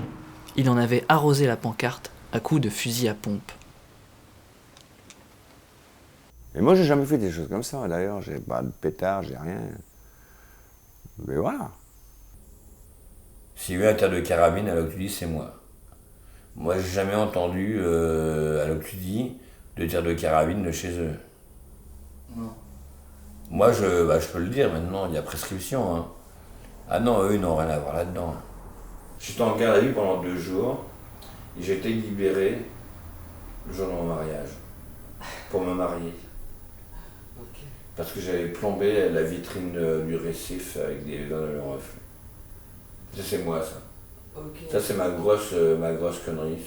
il en avait arrosé la pancarte à coups de fusil à pompe.
Et moi, j'ai jamais fait des choses comme ça, d'ailleurs. J'ai pas de pétard, j'ai rien. Mais voilà.
S'il y a eu un tir de carabine à Loctudie, c'est moi. Moi, j'ai jamais entendu à Loctudie de tir de carabine de chez eux.
Non.
Moi, je peux le dire maintenant, il y a prescription. Hein. Ah non, eux, ils n'ont rien à voir là-dedans. J'étais en garde à vue pendant 2 jours et j'ai été libéré le jour de mon mariage pour me marier.
Okay.
Parce que j'avais plombé la vitrine du récif avec des verres de reflets. Ça, c'est moi, ça. Okay. Ça, c'est ma grosse connerie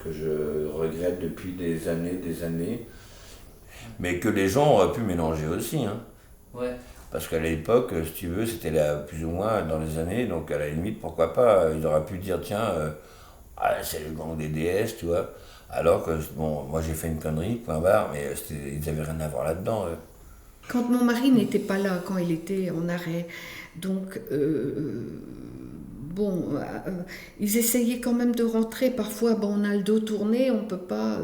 que je regrette depuis des années. Mais que les gens auraient pu mélanger aussi. Hein.
Ouais.
Parce qu'à l'époque, si tu veux, c'était là plus ou moins dans les années, donc à la limite, pourquoi pas, ils auraient pu dire, tiens, c'est le gang des DS, tu vois. Alors que, bon, moi j'ai fait une connerie, point barre, mais ils n'avaient rien à voir là-dedans.
Quand mon mari n'était pas là, quand il était en arrêt, donc, ils essayaient quand même de rentrer. Parfois, on a le dos tourné, on ne peut pas...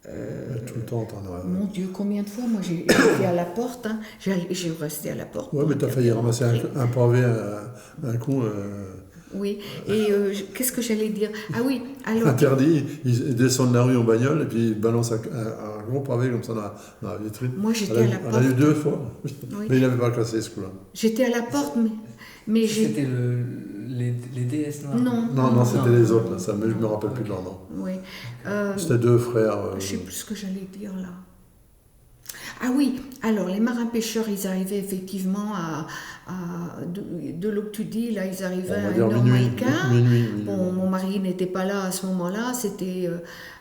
tout le temps,
mon Dieu, combien de fois, moi j'ai été à la porte, hein, j'ai resté à la porte.
Ouais, mais t'as failli ramasser un pavé, un coup.
Oui, et qu'est-ce que j'allais dire? Ah oui, alors...
Interdit, ils descendent la rue en bagnole et puis ils balancent un gros pavé comme ça dans la vitrine.
Moi, j'étais à la porte.
On a eu 2 fois,
Oui.
mais il n'avait pas classé ce coup-là.
J'étais à la porte, mais j'ai...
C'était les DS noirs?
Non,
c'était les autres, là, ça, mais je ne me rappelle plus de leur nom.
Oui.
C'était 2 frères.
Je ne sais plus ce que j'allais dire là. Ah oui, alors les marins-pêcheurs, ils arrivaient effectivement de l'eau que tu dis, là, ils arrivaient à 1h15.
Minuit.
Bon, mon mari n'était pas là à ce moment-là, c'était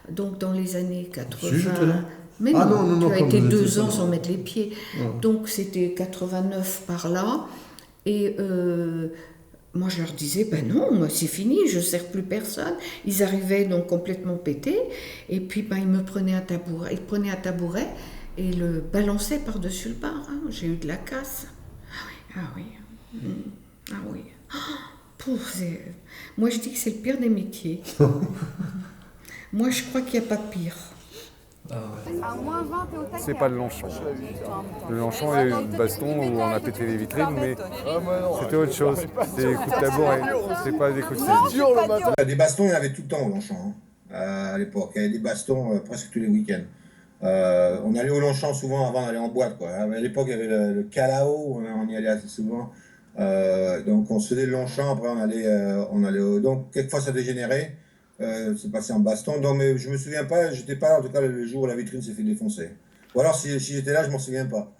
donc dans les années 80.
Si, j'étais là.
Mais
Ah,
non, tu as été 2 ans
ça.
sans mettre les pieds.
Ouais.
Donc c'était 89 par là. Et moi je leur disais, ben non, c'est fini, je ne sers plus personne. Ils arrivaient donc complètement pétés. Et puis ben, ils prenaient un tabouret et le balançaient par-dessus le bar. Hein. J'ai eu de la casse. Ah oui. Ah oui. Moi je dis que c'est le pire des métiers. Moi je crois qu'il n'y a pas pire.
C'est pas le Longchamp. Le Longchamp, il y a eu une baston où on a pété les vitrines, mais c'était autre chose. C'était des coups de tabouret, c'est pas des coups de saisie.
Des bastons, il y en avait tout le temps au Longchamp, à l'époque. Il y avait des bastons presque tous les week-ends. On allait au Longchamp souvent avant d'aller en boîte, quoi. À l'époque, il y avait le Calao, on y allait assez souvent. Donc on se faisait le Longchamp, après on allait donc quelquefois ça dégénérait. C'est passé en baston, donc mais je me souviens pas, j'étais pas là en tout cas le jour où la vitrine s'est fait défoncer. Ou alors si j'étais là, je m'en souviens pas.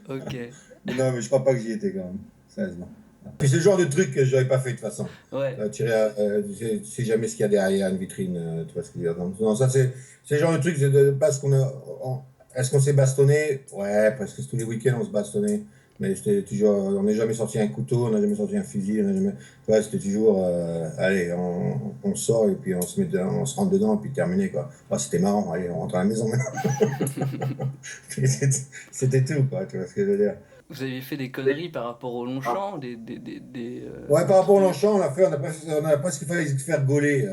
Ok.
Non mais je crois pas que j'y étais quand même, sérieusement. Puis c'est le genre de truc que j'aurais pas fait de toute façon.
Ouais.
Tu sais jamais ce qu'il y a derrière une vitrine, tu vois ce que je veux dire. Non, ça c'est le genre de truc, c'est de parce est-ce qu'on s'est bastonné? Ouais, presque tous les week-ends on se bastonnait. Mais c'était toujours, on n'est jamais sorti un couteau, on n'a jamais sorti un fusil, ouais, c'était toujours, allez, on sort et puis on se rentre dedans et puis terminé quoi. Oh, c'était marrant, allez, on rentre à la maison. C'était tout quoi, tu vois ce que je veux dire.
Vous avez fait des conneries par rapport au Longchamp,
Ouais, par rapport au Longchamp, on a presque failli se faire gauler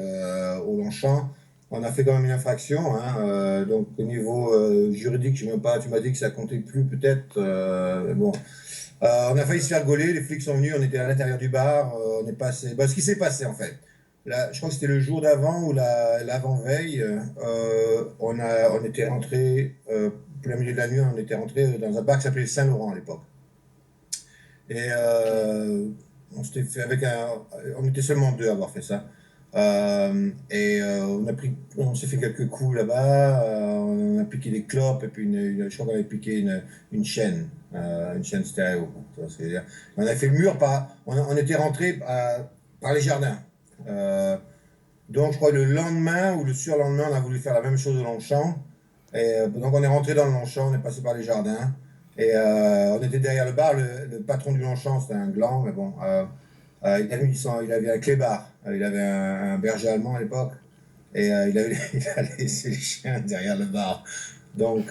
au Longchamp. On a fait quand même une infraction, hein, donc au niveau juridique, je sais même pas, tu m'as dit que ça comptait plus peut-être, bon. On a failli se faire gauler, les flics sont venus, on était à l'intérieur du bar, on est passé. Ce qui s'est passé en fait, là, je crois que c'était le jour d'avant ou l'avant-veille, on était rentré, plein milieu de la nuit, on était rentré dans un bar qui s'appelait Saint-Laurent à l'époque. Et on s'était fait on était seulement 2 à avoir fait ça. On s'est fait quelques coups là-bas, on a piqué des clopes et puis je crois qu'on avait piqué une chaîne stéréo. Tu vois ce que je veux dire. On a fait le mur on était rentré par les jardins. Donc je crois le lendemain ou le surlendemain on a voulu faire la même chose au Longchamp. Et donc on est rentré dans le Longchamp, on est passé par les jardins et on était derrière le bar. Le patron du Longchamp c'était un gland, mais bon. Il avait un clébard, il avait un berger allemand à l'époque, et il a laissé les chiens derrière le bar. Donc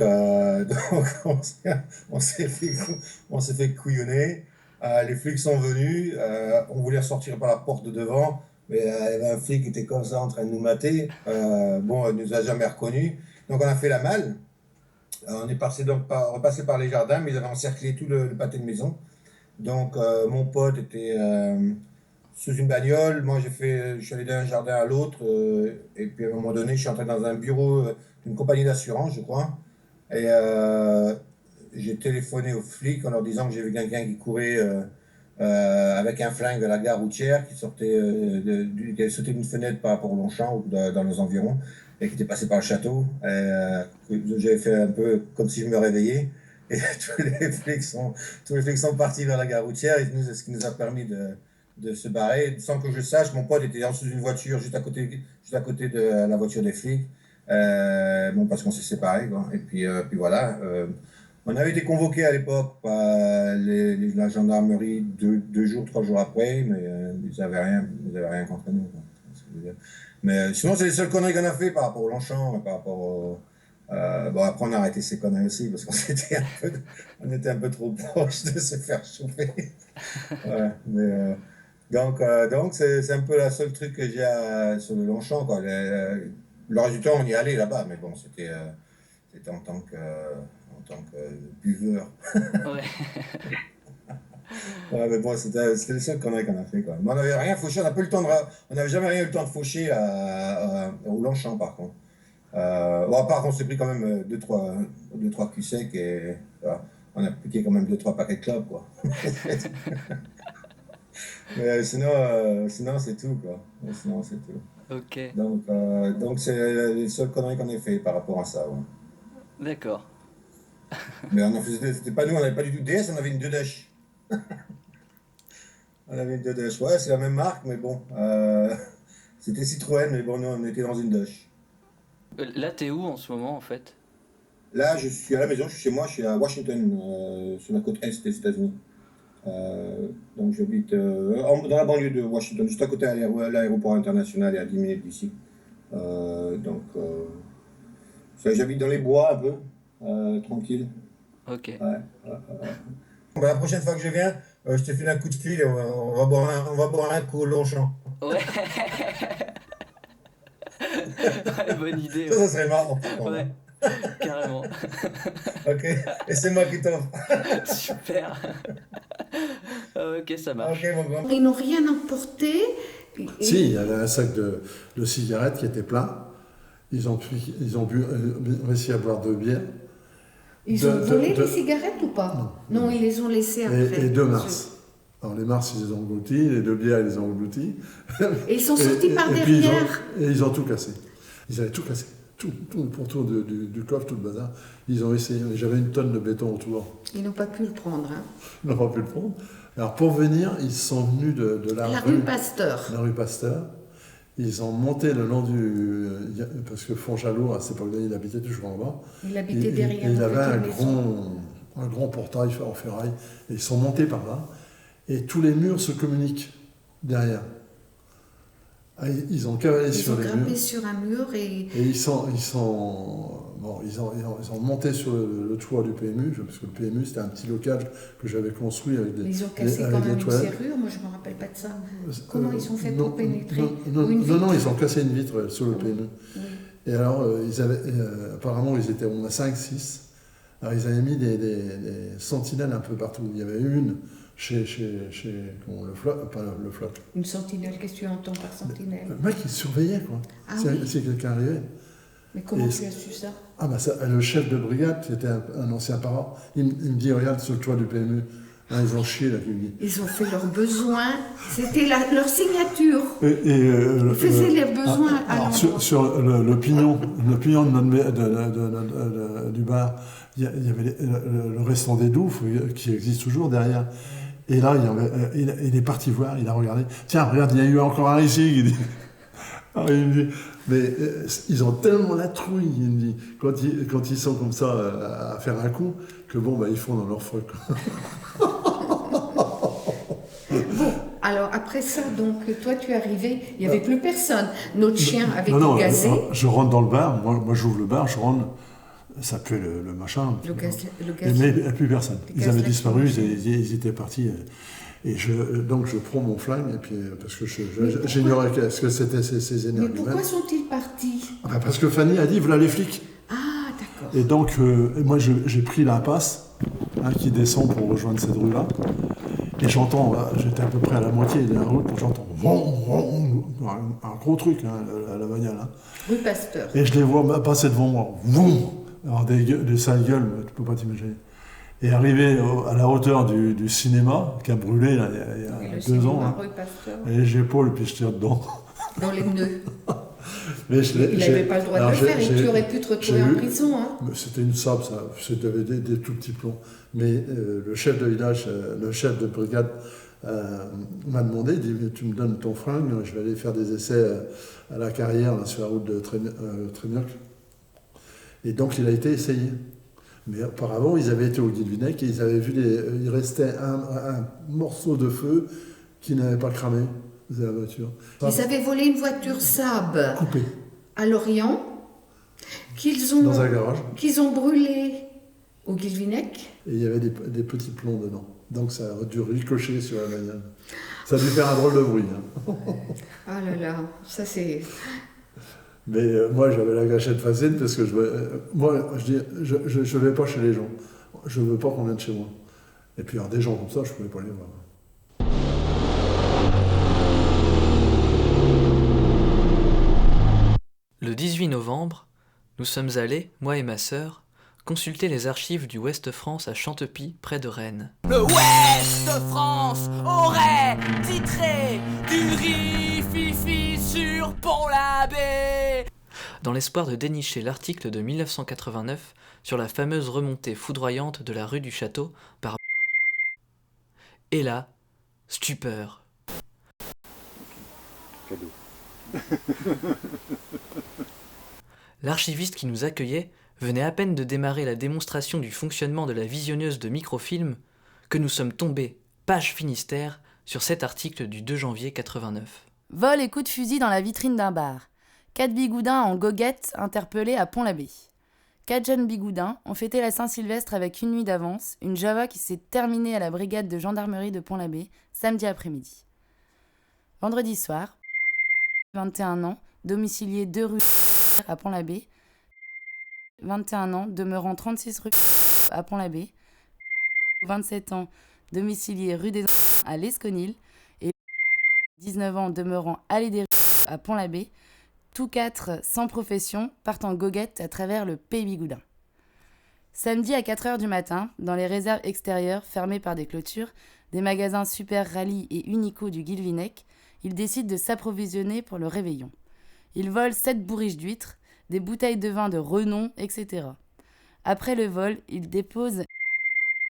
on s'est fait couillonner. Les flics sont venus, on voulait ressortir par la porte de devant, mais il y avait un flic qui était comme ça en train de nous mater. Bon, il ne nous a jamais reconnus. Donc on a fait la malle. On est repassé par les jardins, mais ils avaient encerclé tout le pâté de maison. Donc mon pote était sous une bagnole, moi je suis allé d'un jardin à l'autre, et puis à un moment donné je suis entré dans un bureau d'une compagnie d'assurance je crois, et j'ai téléphoné aux flics en leur disant que j'ai vu quelqu'un qui courait avec un flingue de la gare routière, qui avait sauté d'une fenêtre par rapport au Longchamp ou dans les environs, et qui était passé par le château, j'avais fait un peu comme si je me réveillais. Et tous les flics sont partis vers la gare routière, ce qui nous a permis de se barrer. Sans que je sache, mon pote était en dessous d'une voiture, juste à côté de la voiture des flics. Bon, parce qu'on s'est séparés, quoi. Et puis voilà. On avait été convoqués à l'époque par la gendarmerie 3 jours après, mais ils n'avaient rien contre nous, quoi. Mais sinon, c'est les seules conneries qu'on a fait par rapport au Longchamp, par rapport bon, après on a arrêté ces conneries aussi parce qu'on était un peu trop proche de se faire chauffer. Ouais, mais donc c'est un peu la seule truc que j'ai sur le Longchamp, quoi. Le reste du temps on y allait là-bas, mais bon c'était en tant que buveur.
Ouais.
Ouais, mais bon, c'était le seul connerie qu'on a fait, quoi. Mais on n'avait rien fauché, on n'avait jamais rien eu le temps de faucher au Longchamp, par contre. Bon, à part qu'on s'est pris quand même 2-3 culs secs et voilà, on a piqué quand même 2-3 paquets de clopes, quoi. Mais sinon c'est tout, quoi. Sinon, c'est tout.
Ok,
Donc c'est les seules conneries qu'on ait fait par rapport à ça, ouais.
d'accord.
Mais c'était pas nous, on n'avait pas du tout DS, on avait une 2Dash. On avait une 2Dash, ouais, c'est la même marque, mais bon. C'était Citroën, mais bon, nous, on était dans une Dash.
Là, t'es où en ce moment, en fait?
Là, je suis à la maison, je suis chez moi, je suis à Washington, sur la côte est des États-Unis. Donc j'habite dans la banlieue de Washington, juste à côté de l'aéroport international et à 10 minutes d'ici. J'habite dans les bois un peu, tranquille.
Ok.
Ouais. Bon, la prochaine fois que je viens, je te file un coup de fil et on va boire un coup au Longchamp.
Ouais. Ouais, bonne idée.
Ça serait marrant.
Ouais, carrément.
Ok, et c'est moi qui t'offre.
Super. Ok, ça marche.
Ok, mon grand.
Ils n'ont rien emporté.
Si, il y avait un sac de cigarettes qui était plein. Ils ont réussi à boire 2 bières.
Ils ont volé les cigarettes ou pas? Non, ils les ont laissées après.
Et 2 Mars. Alors les Mars, ils les ont engloutis, les 2 bières, ils les ont engloutis.
Et ils sont sortis par derrière.
Et ils ont tout cassé. Ils avaient tout cassé. Tout le pourtour du coffre, tout le bazar. Ils ont essayé. J'avais une tonne de béton autour.
Ils n'ont pas pu le prendre. Hein.
Ils n'ont pas pu le prendre. Alors pour venir, ils sont venus de la
rue Pasteur.
La rue Pasteur. Ils ont monté le long parce que Fontchalour, à cette époque-là, il habitait toujours en bas.
Il habitait derrière.
Il avait un grand portail en ferraille. Et ils sont montés par là. Et tous les murs se communiquent derrière. Ils ont cavalé sur les murs.
Ils ont grimpé sur un mur et
ils ont monté sur le toit du PMU, parce que le PMU c'était un petit local que j'avais construit avec des
ils ont cassé quand même une serrure, moi je ne me rappelle pas de ça. Comment ils ont fait pour pénétrer?
Non, ils ont cassé une vitre sur le PMU. Oui. Et alors, apparemment, ils étaient au moins 5-6. Alors, ils avaient mis des sentinelles un peu partout. Il y avait une chez le floc.
Une sentinelle, qu'est-ce que tu entends par sentinelle?
Le mec, il surveillait, quoi.
Ah,
si quelqu'un arrivait.
Mais comment tu as su ça?
Ah, le chef de brigade, qui était un ancien parent, il me dit, regarde sur le toit du PMU. Hein, ils ont chié, là,
ils ont fait leurs besoins, c'était leur signature. Ils faisaient les besoins à l'endroit.
Sur le pignon du bar, il y avait le restaurant des Douves qui existe toujours derrière. Et là, il est parti voir, il a regardé. Tiens, regarde, il y a eu encore un ici. Il dit. Alors, il me dit, mais ils ont tellement la trouille, il me dit, quand ils sont comme ça à faire un coup, que bon, ils font dans leur feu.
Bon, alors après ça, donc toi tu es arrivé, il n'y avait plus personne. Notre chien avait été gazé.
Je rentre dans le bar, moi j'ouvre le bar, je rentre, ça puait le machin.
Mais
il n'y avait plus personne. Ils avaient disparu, ils étaient partis. Et donc je prends mon flingue, et puis, parce que j'ignorais ce que c'était ces énergumènes.
Mais pourquoi sont-ils partis?
Parce que Fanny a dit, voilà les flics.
Ah, d'accord.
Et donc, moi j'ai pris l'impasse qui descend pour rejoindre cette rue-là. Et j'entends, j'étais à peu près à la moitié de la route, j'entends un gros truc, à la bagnole.
Rue Pasteur.
Et je les vois passer devant moi. Alors des sales gueules, tu peux pas t'imaginer. Et arrivé à la hauteur du cinéma, qui a brûlé là, il y a 2 ans,
rue Pasteur.
Et j'épaule, puis je tire dedans.
Dans les pneus.
Mais
il n'avait pas le droit de le faire, tu aurais pu te retrouver en prison. Hein.
C'était une sable, ça. C'était des tout petits plombs. Mais le chef de village, le chef de brigade m'a demandé, il dit, tu me donnes ton fringue, je vais aller faire des essais à la carrière, là, sur la route de Trémurc. Et donc il a été essayé. Mais auparavant, ils avaient été au Guilvinec et ils avaient vu, il restait un morceau de feu qui n'avait pas cramé. De la voiture.
Ils avaient volé une voiture Saab
coupée
à Lorient
dans un garage
qu'ils ont brûlé au Guilvinec.
Et il y avait des petits plombs dedans. Donc ça a dû ricocher sur la bagnole. Ça a dû faire un drôle de bruit.
Ah là là, ça c'est...
Mais moi j'avais la gâchette facile parce que je vais pas chez les gens. Je veux pas qu'on vienne chez moi. Et puis alors, des gens comme ça, je pouvais pas les voir.
Le 18 novembre, nous sommes allés, moi et ma sœur, consulter les archives du Ouest France à Chantepie, près de Rennes. Le Ouest France aurait titré du riz-fifi sur Pont-l'Abbé, dans l'espoir de dénicher l'article de 1989 sur la fameuse remontée foudroyante de la rue du Château par... Et là, stupeur.
Cadeau.
L'archiviste qui nous accueillait venait à peine de démarrer la démonstration du fonctionnement de la visionneuse de microfilm que nous sommes tombés, page Finistère, sur cet article du 2 janvier 89.
Vol et coup de fusil dans la vitrine d'un bar. 4 bigoudins en goguette interpellés à Pont-l'Abbé. 4 jeunes bigoudins ont fêté la Saint-Sylvestre avec une nuit d'avance, une Java qui s'est terminée à la brigade de gendarmerie de Pont-l'Abbé, samedi après-midi. Vendredi soir, 21 ans, domicilié 2 rue à Pont-l'Abbé, 21 ans, demeurant 36 rue à Pont-l'Abbé, 27 ans, domicilié rue des à l'Esconil, et 19 ans, demeurant allée des à Pont-l'Abbé, tous 4 sans profession partent en goguette à travers le Pays Bigoudin. Samedi à 4h du matin, dans les réserves extérieures fermées par des clôtures, des magasins Super Rallye et Unico du Guilvinec, ils décident de s'approvisionner pour le réveillon. Ils volent 7 bourriches d'huîtres, des bouteilles de vin de renom, etc. Après le vol, ils déposent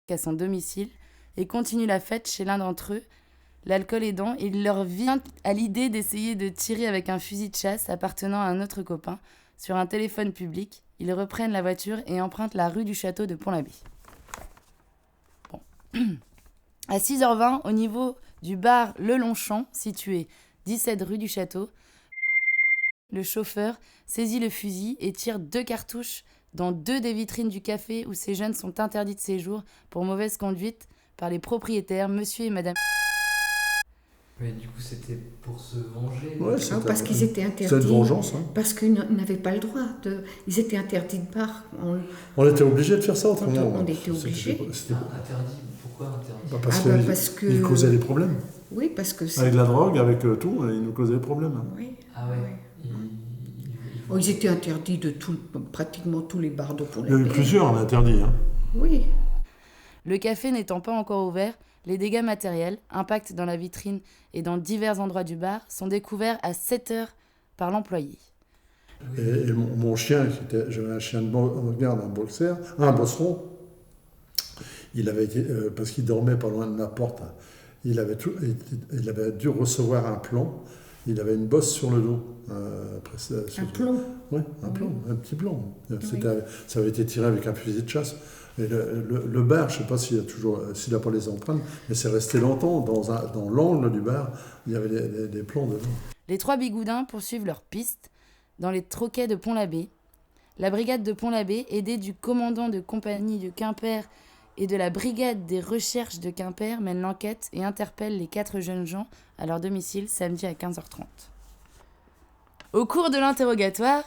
à son domicile et continuent la fête chez l'un d'entre eux. L'alcool aidant, il leur vient à l'idée d'essayer de tirer avec un fusil de chasse appartenant à un autre copain sur un téléphone public. Ils reprennent la voiture et empruntent la rue du Château de Pont-l'Abbé. Bon. À 6h20, au niveau du bar Le Longchamp, situé 17 rue du Château, le chauffeur saisit le fusil et tire 2 cartouches dans 2 des vitrines du café où ces jeunes sont interdits de séjour pour mauvaise conduite par les propriétaires, monsieur et madame.
Mais du coup, c'était pour se venger.
Ouais,
Non, parce qu'ils étaient interdits.
C'est de vengeance. Hein.
Parce qu'ils n'avaient pas le droit. Ils étaient interdits de bar.
On était obligé de faire ça autrement.
On était obligé.
Interdit. Pourquoi interdit?
Parce qu'ils causaient des problèmes.
Oui, parce que...
Avec la drogue, avec tout, ils nous causaient des problèmes.
Oui.
Ah ouais.
Ils étaient interdits de pratiquement tous les bars de Pont-l'Abbé.
Il y en a eu plusieurs interdits. Hein.
Oui.
Le café n'étant pas encore ouvert, les dégâts matériels, impacts dans la vitrine et dans divers endroits du bar, sont découverts à 7h par l'employé.
Et mon chien, j'avais un chien de garde, un bosseron, il avait été, parce qu'il dormait pas loin de ma porte, il avait dû recevoir un plomb, il avait une bosse sur le dos.
Un plomb?
Oui, un plomb, un petit plomb. Ça avait été tiré avec un fusil de chasse. Et le bar, je ne sais pas s'il n'a pas les empreintes, mais c'est resté longtemps. Dans l'angle du bar, il y avait des plombs dedans.
Les 3 bigoudins poursuivent leur piste dans les troquets de Pont-l'Abbé. La brigade de Pont-l'Abbé, aidée du commandant de compagnie de Quimper et de la brigade des recherches de Quimper, mène l'enquête et interpelle les 4 jeunes gens à leur domicile samedi à 15h30. Au cours de l'interrogatoire,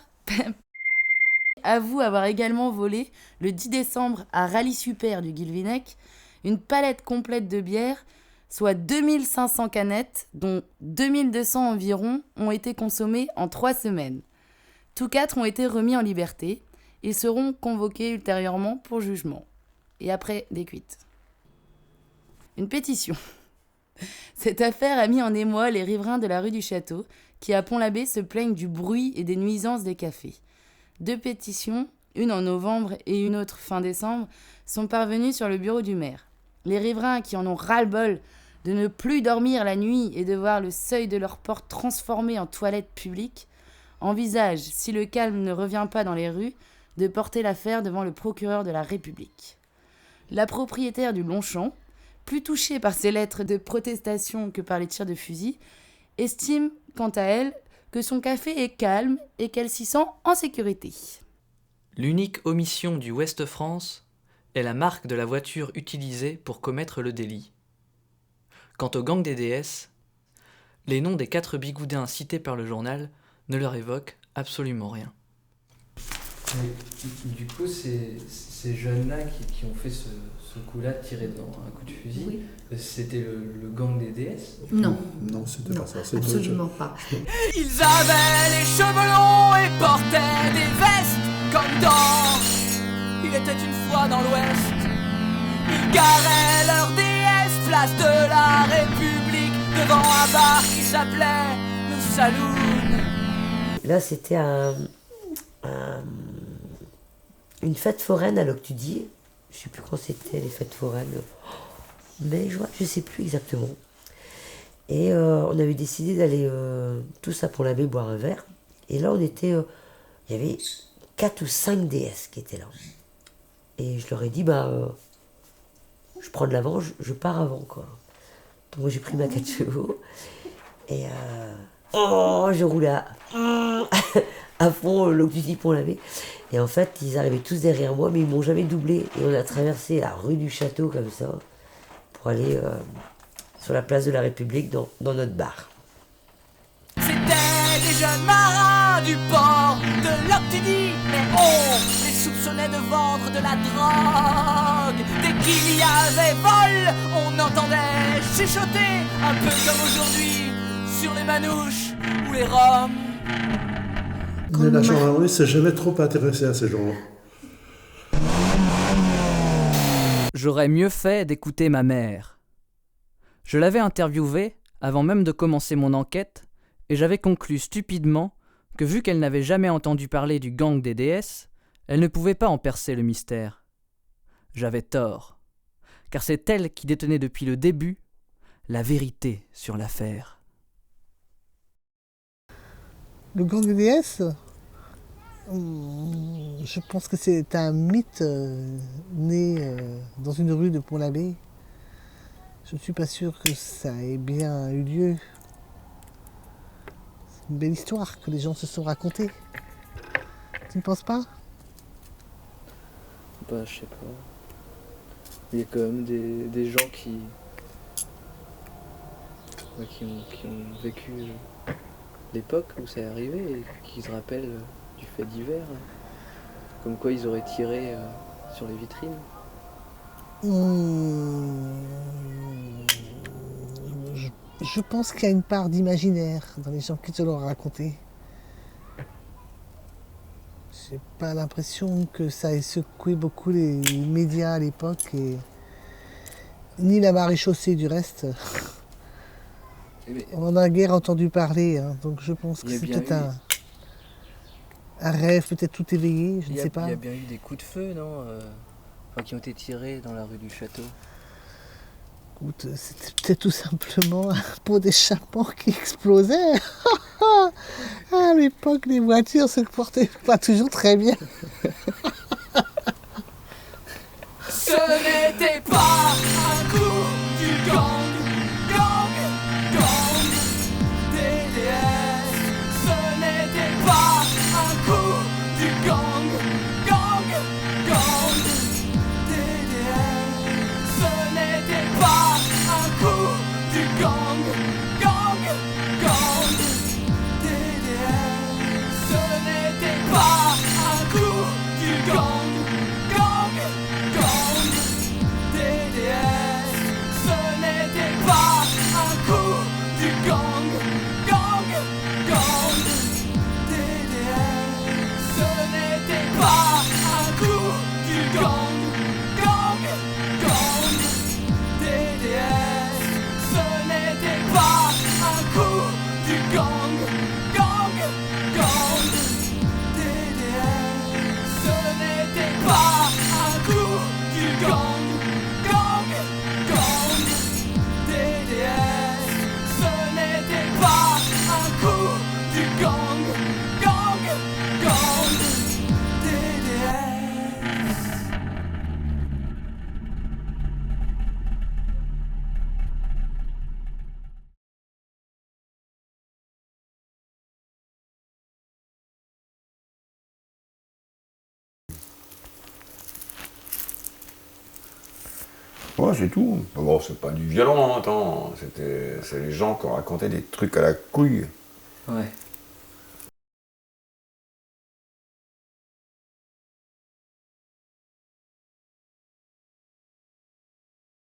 avoue avoir également volé, le 10 décembre à Rallye Super du Guilvinec, une palette complète de bière, soit 2500 canettes, dont 2200 environ ont été consommées en 3 semaines. Tous 4 ont été remis en liberté. Ils seront convoqués ultérieurement pour jugement. Et après, des cuites. Une pétition. Cette affaire a mis en émoi les riverains de la rue du Château, qui à Pont-l'Abbé se plaignent du bruit et des nuisances des cafés. 2 pétitions, une en novembre et une autre fin décembre, sont parvenues sur le bureau du maire. Les riverains qui en ont ras-le-bol de ne plus dormir la nuit et de voir le seuil de leur porte transformé en toilette publique, envisagent, si le calme ne revient pas dans les rues, de porter l'affaire devant le procureur de la République. La propriétaire du Longchamp, plus touchée par ces lettres de protestation que par les tirs de fusil, estime, quant à elle, que son café est calme et qu'elle s'y sent en sécurité.
L'unique omission du Ouest France est la marque de la voiture utilisée pour commettre le délit. Quant au gang des DS, les noms des 4 bigoudins cités par le journal ne leur évoquent absolument rien.
Du coup, ces jeunes-là qui ont fait ce coup-là, tiré dans un coup de fusil, c'était le gang des déesses?
Non.
Non, c'était pas ça. C'était
Absolument pas.
Ils avaient les cheveux longs et portaient des vestes comme dans Il était une fois dans l'Ouest. Ils garaient leur déesse place de la République devant un bar qui s'appelait le Saloon.
Là, c'était une fête foraine à Loctudier. Je sais plus quand c'était les fêtes foraines. Mais je sais plus exactement. Et on avait décidé d'aller tous à Pont-l'Abbé boire un verre. Et là, il y avait 4 ou 5 déesses qui étaient là. Et je leur ai dit, je prends de l'avant, je pars avant, quoi. Donc moi, j'ai pris ma 4 chevaux. Et je roulais à fond Loctudier Pont-l'Abbé. Et en fait, ils arrivaient tous derrière moi, mais ils m'ont jamais doublé. Et on a traversé la rue du Château, comme ça, pour aller sur la place de la République, dans notre bar.
C'étaient des jeunes marins du port de Loctudier, mais on les soupçonnait de vendre de la drogue. Dès qu'il y avait vol, on entendait chuchoter, un peu comme aujourd'hui, sur les manouches ou les roms.
Mais la gendarmerie s'est jamais trop intéressée à ces gens-là.
J'aurais mieux fait d'écouter ma mère. Je l'avais interviewée avant même de commencer mon enquête, et j'avais conclu stupidement que vu qu'elle n'avait jamais entendu parler du gang des déesses, elle ne pouvait pas en percer le mystère. J'avais tort, car c'est elle qui détenait depuis le début la vérité sur l'affaire.
Le gang des déesses, je pense que c'est un mythe né dans une rue de Pont-l'Abbé. Je ne suis pas sûr que ça ait bien eu lieu. C'est une belle histoire que les gens se sont racontées. Tu ne penses pas?
Je sais pas. Il y a quand même des gens qui ont vécu l'époque où ça est arrivé et qui se rappellent du fait divers. Comme quoi ils auraient tiré sur les vitrines.
Je pense qu'il y a une part d'imaginaire dans les gens qui te l'ont raconté. J'ai pas l'impression que ça ait secoué beaucoup les médias à l'époque, ni la maréchaussée du reste. On en a guère entendu parler, hein, donc je pense que c'est peut-être un rêve, peut-être tout éveillé, je ne sais pas.
Il y a bien eu des coups de feu, non qui ont été tirés dans la rue du Château.
Écoute, c'était peut-être tout simplement un pot d'échappement qui explosait. À l'époque, les voitures se portaient pas toujours très bien.
Ce n'était pas un coup du gang des déesses. Ce n'était pas un coup du gang des déesses. Ce n'était pas un coup du gang des déesses. Ce n'était pas un coup du gang des déesses. Ce n'était pas un coup du gang des déesses. Ce n'était pas un coup du gang des déesses. Ce n'était pas un coup du gang des déesses. Ce n'était pas un coup du gang des déesses. Ce n'était pas un coup du gang des déesses.
Ouais, c'est tout. Bon, c'est pas du violon, hein, attends. C'est les gens qui ont raconté des trucs à la couille.
Ouais.